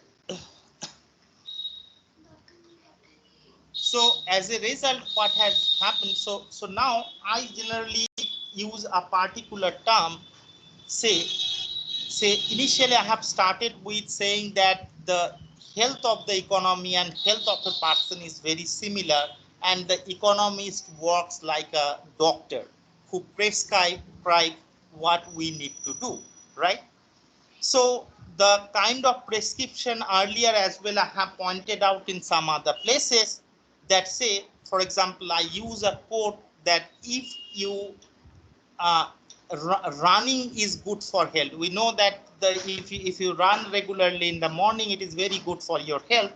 what has happened? So now I generally use a particular term. Say initially I have started with saying that the health of the economy and health of a person is very similar, and the economist works like a doctor who prescribe what we need to do, right? So the kind of prescription earlier as well I have pointed out in some other places, that say, for example, I use a quote that if you running is good for health. We know that if you run regularly in the morning, it is very good for your health,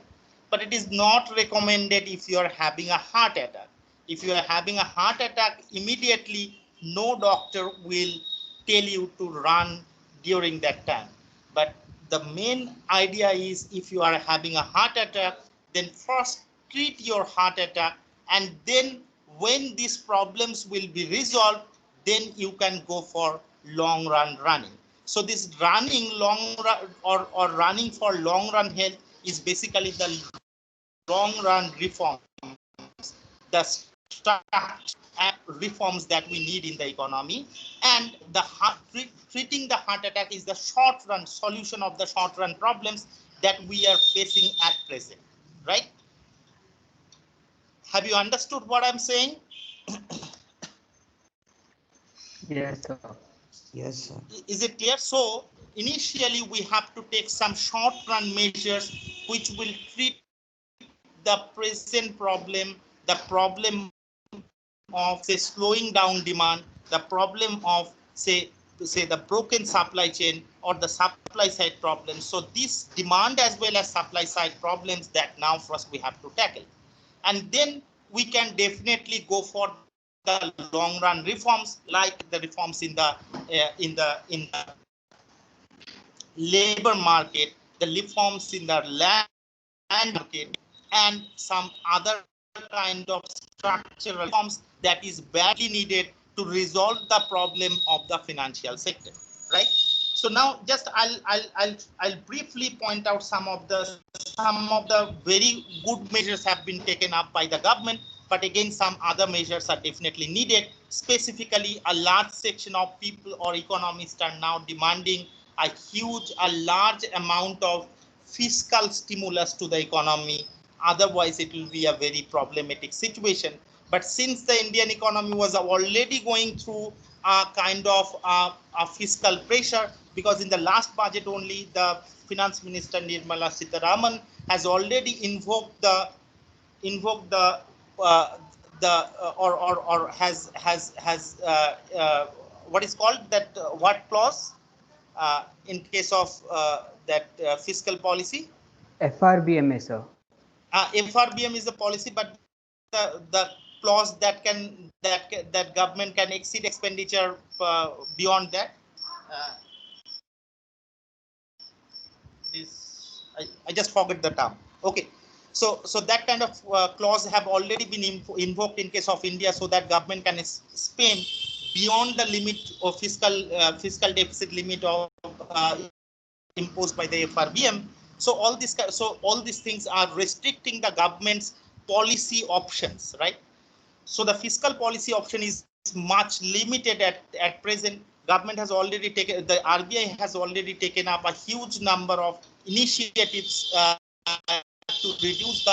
but it is not recommended if you are having a heart attack. If you are having a heart attack, immediately no doctor will tell you to run during that time. But the main idea is if you are having a heart attack, then first treat your heart attack, and then when these problems will be resolved, then you can go for long run running. So this running long run or running for long run health is basically the long run reform, the reforms that we need in the economy, and the treating the heart attack is the short run solution of the short run problems that we are facing at present, right? Have you understood what I'm saying? Yes, sir. Yes, sir. Is it clear? So initially we have to take some short run measures which will treat the present problem, the problem of say slowing down demand, the problem of say the broken supply chain or the supply side problems. So this demand as well as supply side problems that now first we have to tackle, and then we can definitely go for the long run reforms like the reforms in the labor market, the reforms in the land market, and some other kind of structural reforms that is badly needed to resolve the problem of the financial sector, right? So now just I'll briefly point out some of the very good measures have been taken up by the government, but again some other measures are definitely needed. Specifically, a large section of people or economists are now demanding a large amount of fiscal stimulus to the economy. Otherwise, it will be a very problematic situation. But since the Indian economy was already going through a kind of a fiscal pressure, because in the last budget only the Finance Minister Nirmala Sitharaman has already invoked the what is called that what clause in case of that fiscal policy? FRBMA, sir. FRBM is the policy, but the clause that government can exceed expenditure beyond that is I just forgot the term. Okay, so that kind of clause have already been invoked in case of India, so that government can spend beyond the limit of fiscal deficit limit of imposed by the FRBM. So all these things are restricting the government's policy options, right? So the fiscal policy option is much limited at present. Government has already taken, the RBI has already taken up a huge number of initiatives to reduce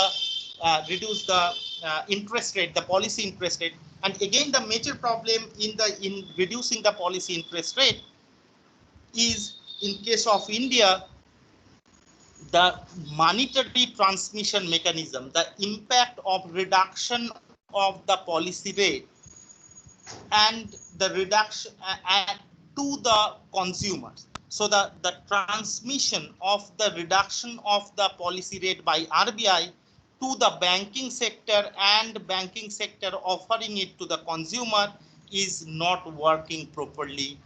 the interest rate, the policy interest rate. And again, the major problem in reducing the policy interest rate is, in case of India, the monetary transmission mechanism, the impact of reduction of the policy rate and the reduction to the consumers. So the transmission of the reduction of the policy rate by RBI to the banking sector and banking sector offering it to the consumer is not working properly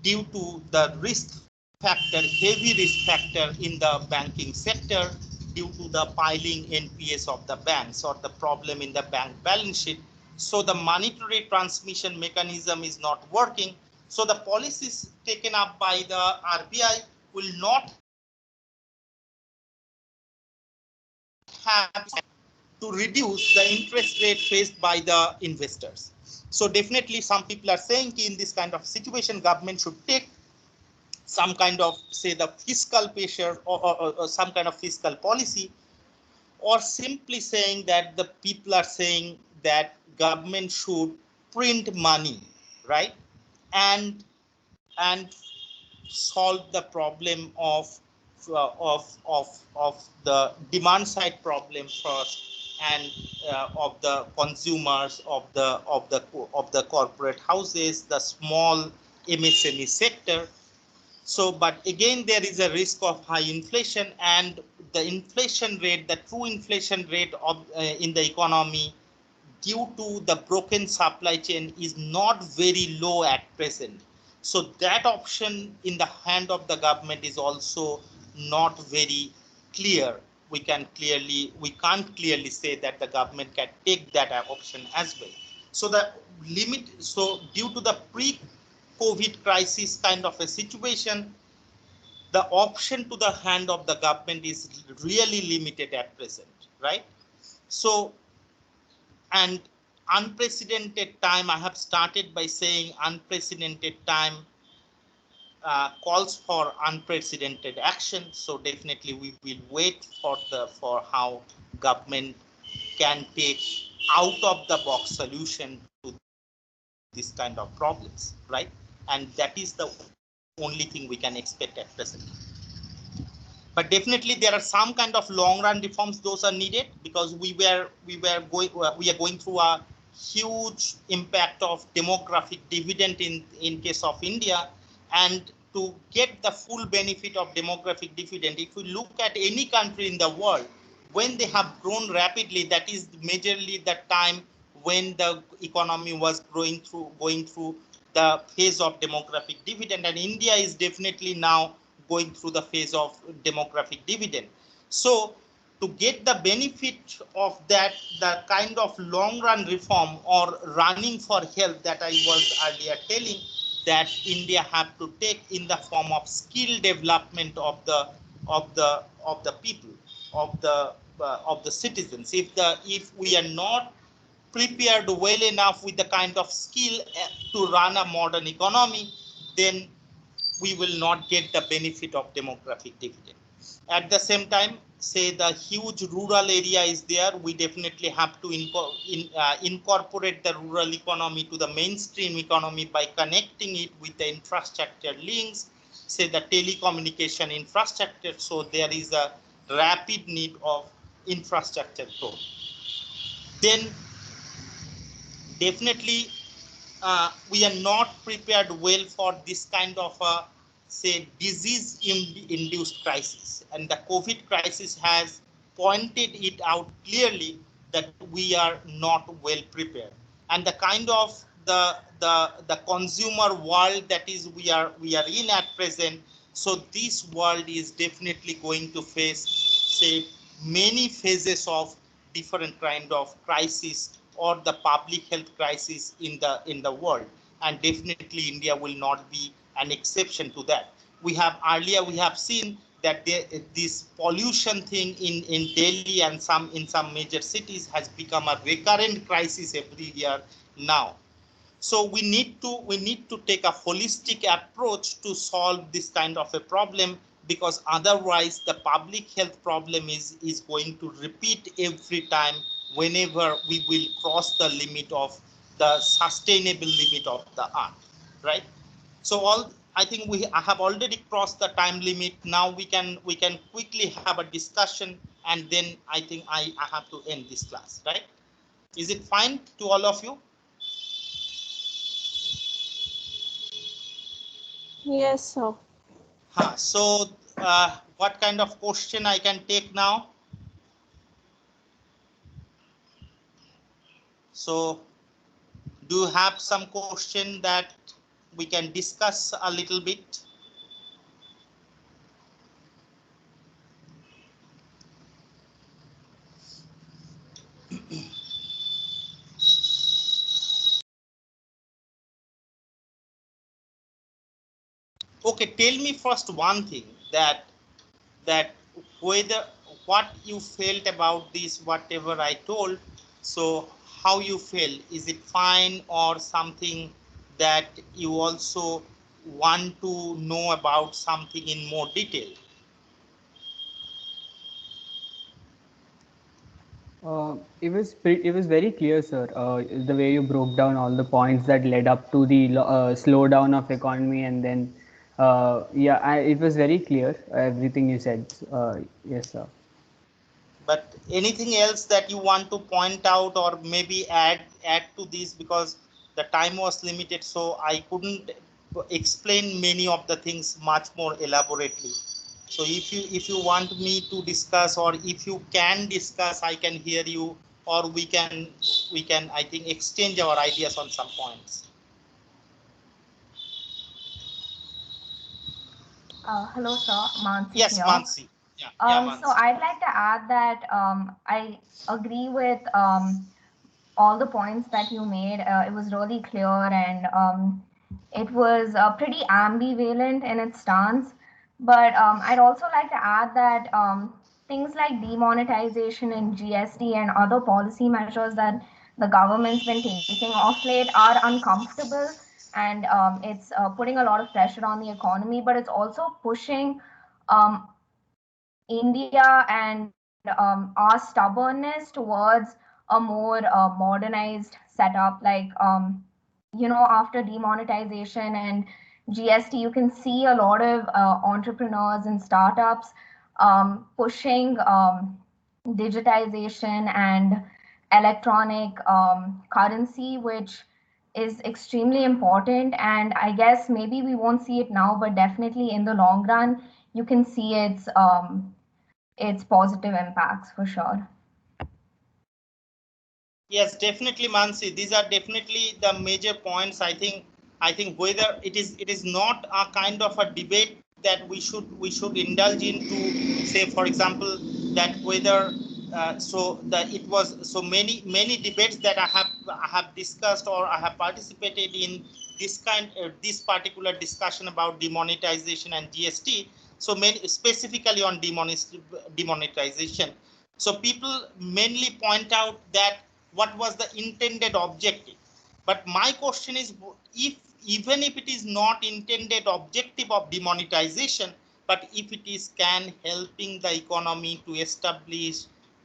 due to the risk factor, heavy risk factor in the banking sector due to the piling NPS of the banks or the problem in the bank balance sheet. So the monetary transmission mechanism is not working. So the policies taken up by the RBI will not have to reduce the interest rate faced by the investors. So definitely some people are saying in this kind of situation, government should take some kind of, say, the fiscal pressure or some kind of fiscal policy, or simply saying that the people are saying that government should print money, right, and solve the problem of the demand side problem first, and of the consumers, of the corporate houses, the small MSME sector. So, but again, there is a risk of high inflation, and the inflation rate, the true inflation rate of in the economy due to the broken supply chain is not very low at present. So that option in the hand of the government is also not very clear. We can't clearly say that the government can take that option as well. So the limit, so due to the pre-COVID crisis kind of a situation, the option to the hand of the government is really limited at present, right? So, and unprecedented time, I have started by saying unprecedented time calls for unprecedented action. So definitely we will wait for how government can take out of the box solution to this kind of problems, right? And that is the only thing we can expect at present. But definitely there are some kind of long run reforms, those are needed, because we are going through a huge impact of demographic dividend in case of India. And to get the full benefit of demographic dividend, if we look at any country in the world, when they have grown rapidly, that is majorly the time when the economy was going through the phase of demographic dividend, and India is definitely now going through the phase of demographic dividend. So to get the benefit of that, the kind of long run reform or running for health that I was earlier telling, that India have to take in the form of skill development of the people, of the citizens. If we are not prepared well enough with the kind of skill to run a modern economy, then we will not get the benefit of demographic dividend. At the same time, say the huge rural area is there, we definitely have to incorporate the rural economy to the mainstream economy by connecting it with the infrastructure links, say the telecommunication infrastructure. So there is a rapid need of infrastructure growth. Then definitely we are not prepared well for this kind of a, say, disease-induced crisis. And the COVID crisis has pointed it out clearly that we are not well prepared. And the kind of the consumer world that is we are in at present, so this world is definitely going to face, say, many phases of different kind of crisis or the public health crisis in the world, and definitely India will not be an exception to that. We have seen that this pollution thing in Delhi and in some major cities has become a recurrent crisis every year now. So we need to take a holistic approach to solve this kind of a problem, because otherwise the public health problem is going to repeat every time whenever we will cross the limit of the sustainable limit of the earth, right? So I think I have already crossed the time limit. Now we can quickly have a discussion, and then I think I have to end this class, right? Is it fine to all of you? Yes, sir. So what kind of question I can take now? So do you have some question that we can discuss a little bit? Okay, tell me first one thing, that whether what you felt about this, whatever I told. So how you feel? Is it fine or something that you also want to know about something in more detail? It was very clear, sir. The way you broke down all the points that led up to the slowdown of economy, and then it was very clear, everything you said. Yes, sir. But anything else that you want to point out or maybe add to this, because the time was limited, so I couldn't explain many of the things much more elaborately. So if you want me to discuss, or if you can discuss, I can hear you, or we can I think exchange our ideas on some points. Hello, sir. Mansi Yes, here. Mansi. Yeah, Mansi. So I'd like to add that I agree with all the points that you made. It was really clear, and it was pretty ambivalent in its stance. But I'd also like to add that things like demonetization and GST and other policy measures that the government's been taking off late are uncomfortable, and it's putting a lot of pressure on the economy, but it's also pushing um, India and our stubbornness towards a more modernized setup. Like, after demonetization and GST, you can see a lot of entrepreneurs and startups pushing digitization and electronic currency, which is extremely important. And I guess maybe we won't see it now, but definitely in the long run, you can see its positive impacts for sure. Yes, definitely, Mansi. These are definitely the major points. I think whether it is not a kind of a debate that we should indulge into, say, for example, that whether it was so many debates that I have discussed or I have participated in this particular discussion about demonetization and GST. So many specifically on demonetization. So people mainly point out that what was the intended objective. But my question is, even if it is not intended objective of demonetization, but if it is helping the economy to establish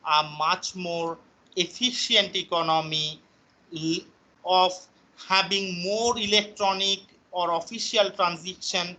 a much more efficient economy of having more electronic or official transaction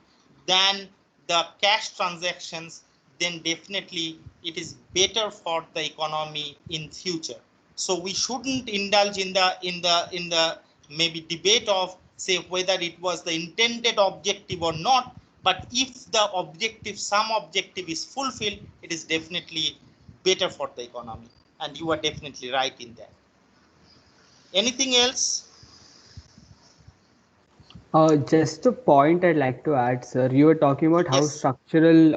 than the cash transactions, then definitely it is better for the economy in future. So we shouldn't indulge in the maybe debate of, say, whether it was the intended objective or not. But if the some objective is fulfilled, it is definitely better for the economy. And you are definitely right in that. Anything else? Just a point I'd like to add, sir. You were talking about how structural,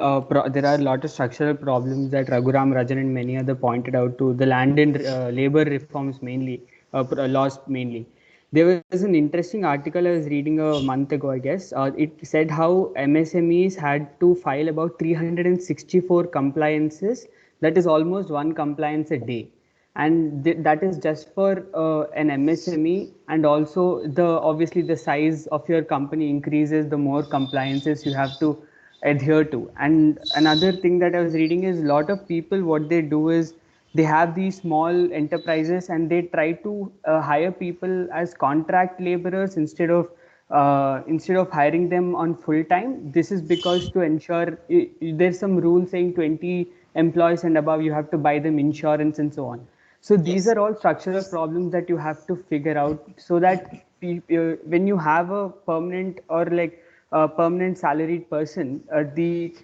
there are a lot of structural problems that Raghuram Rajan and many other pointed out to the land and labor reforms mainly, laws mainly. There was an interesting article I was reading a month ago, I guess. It said how MSMEs had to file about 364 compliances. That is almost one compliance a day. And that is just for an MSME, and also obviously the size of your company increases the more compliances you have to adhere to. And another thing that I was reading is a lot of people, what they do is they have these small enterprises and they try to hire people as contract laborers instead of hiring them on full time. This is because to ensure there's some rule saying 20 employees and above you have to buy them insurance and so on. So these are all structural problems that you have to figure out, so that when you have a permanent or like a permanent salaried person, the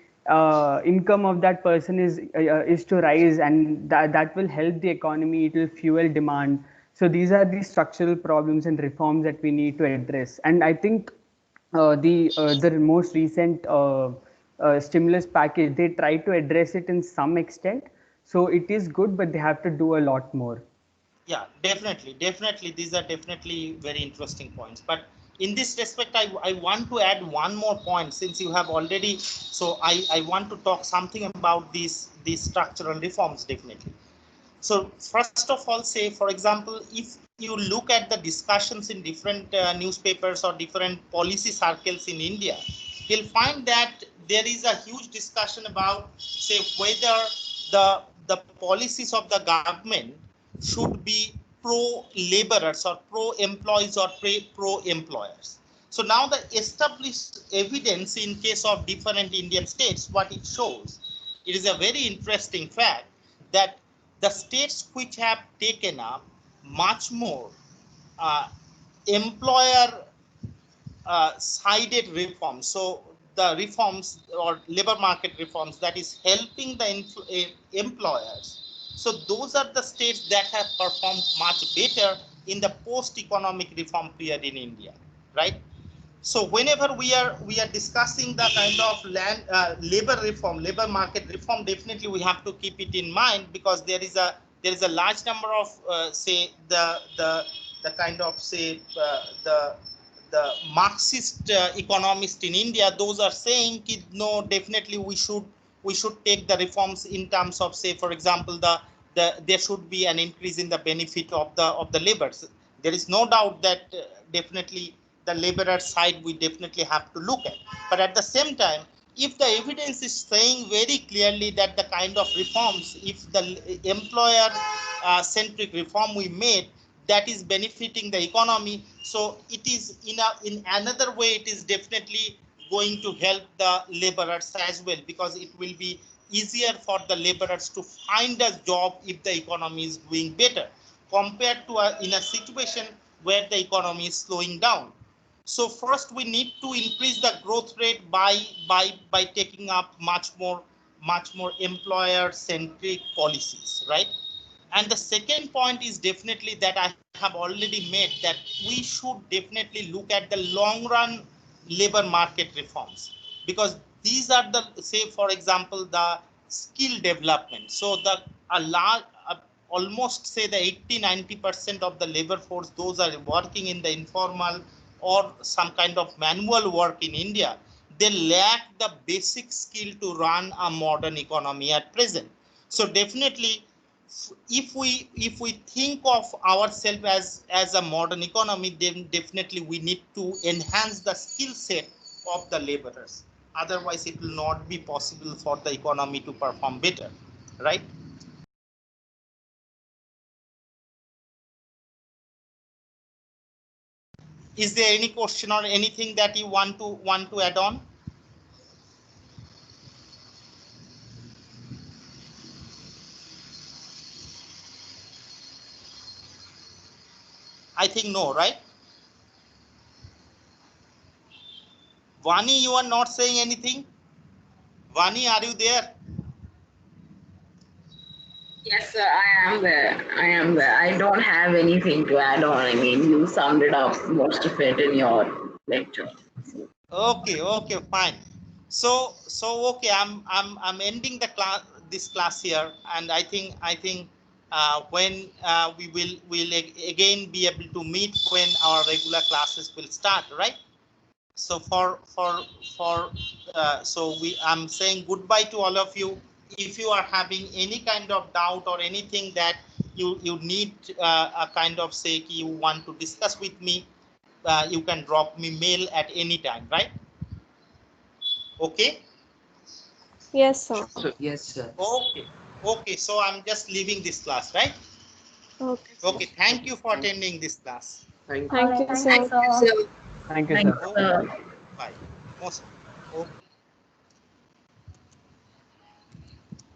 income of that person is to rise, and that will help the economy. It will fuel demand. So these are the structural problems and reforms that we need to address. And I think the most recent stimulus package, they try to address it in some extent. So it is good, but they have to do a lot more. Yeah, definitely. These are definitely very interesting points. But in this respect, I want to add one more point, since you have already. So I want to talk something about these structural reforms, definitely. So first of all, say, for example, if you look at the discussions in different newspapers or different policy circles in India, you'll find that there is a huge discussion about, say, whether the policies of the government should be pro-laborers or pro-employees or pro-employers. So now the established evidence in case of different Indian states, what it shows, it is a very interesting fact that the states which have taken up much more employer sided reforms, so the reforms or labor market reforms that is helping the employers, So those are the states that have performed much better in the post-economic reform period in India, right? So whenever we are discussing the kind of labor reform, labor market reform, definitely we have to keep it in mind, because there is a large number of say the kind of say the Marxist economists in India. Those are saying no, definitely we should take the reforms in terms of, say, for example, there should be an increase in the benefit of the laborers. There is no doubt that definitely the laborer side we definitely have to look at. But at the same time, if the evidence is saying very clearly that the kind of reforms, if the employer centric reform we made, that is benefiting the economy, so it is in another way, it is definitely going to help the laborers as well, because it will be easier for the laborers to find a job if the economy is doing better, compared to in a situation where the economy is slowing down. So first we need to increase the growth rate by taking up much more employer centric policies, right? And the second point is definitely that I have already made, that we should definitely look at the long run labor market reforms, because these are the, say for example, the skill development. So the almost say the 80-90% of the labor force, those are working in the informal or some kind of manual work in India, they lack the basic skill to run a modern economy at present. So definitely, if we think of ourselves as a modern economy, then definitely we need to enhance the skill set of the laborers. Otherwise, it will not be possible for the economy to perform better, right? Is there any question or anything that you want to add on? I think no, right? Vani, you are not saying anything? Vani, are you there? Yes, sir, I am there. I am there. I don't have anything to add on. I mean, you summed it up most of it in your lecture. Okay, fine. So okay, I'm ending the class, this class here, and I think when we will again be able to meet when our regular classes will start, right? So I'm saying goodbye to all of you. If you are having any kind of doubt or anything that you need a kind of say you want to discuss with me, you can drop me mail at any time, right? Okay. Yes, sir. Yes, sir. Okay, so I'm just leaving this class, right? Okay, thank you for attending this class. Thank you, sir. Thank you, sir. Bye. Most. Okay.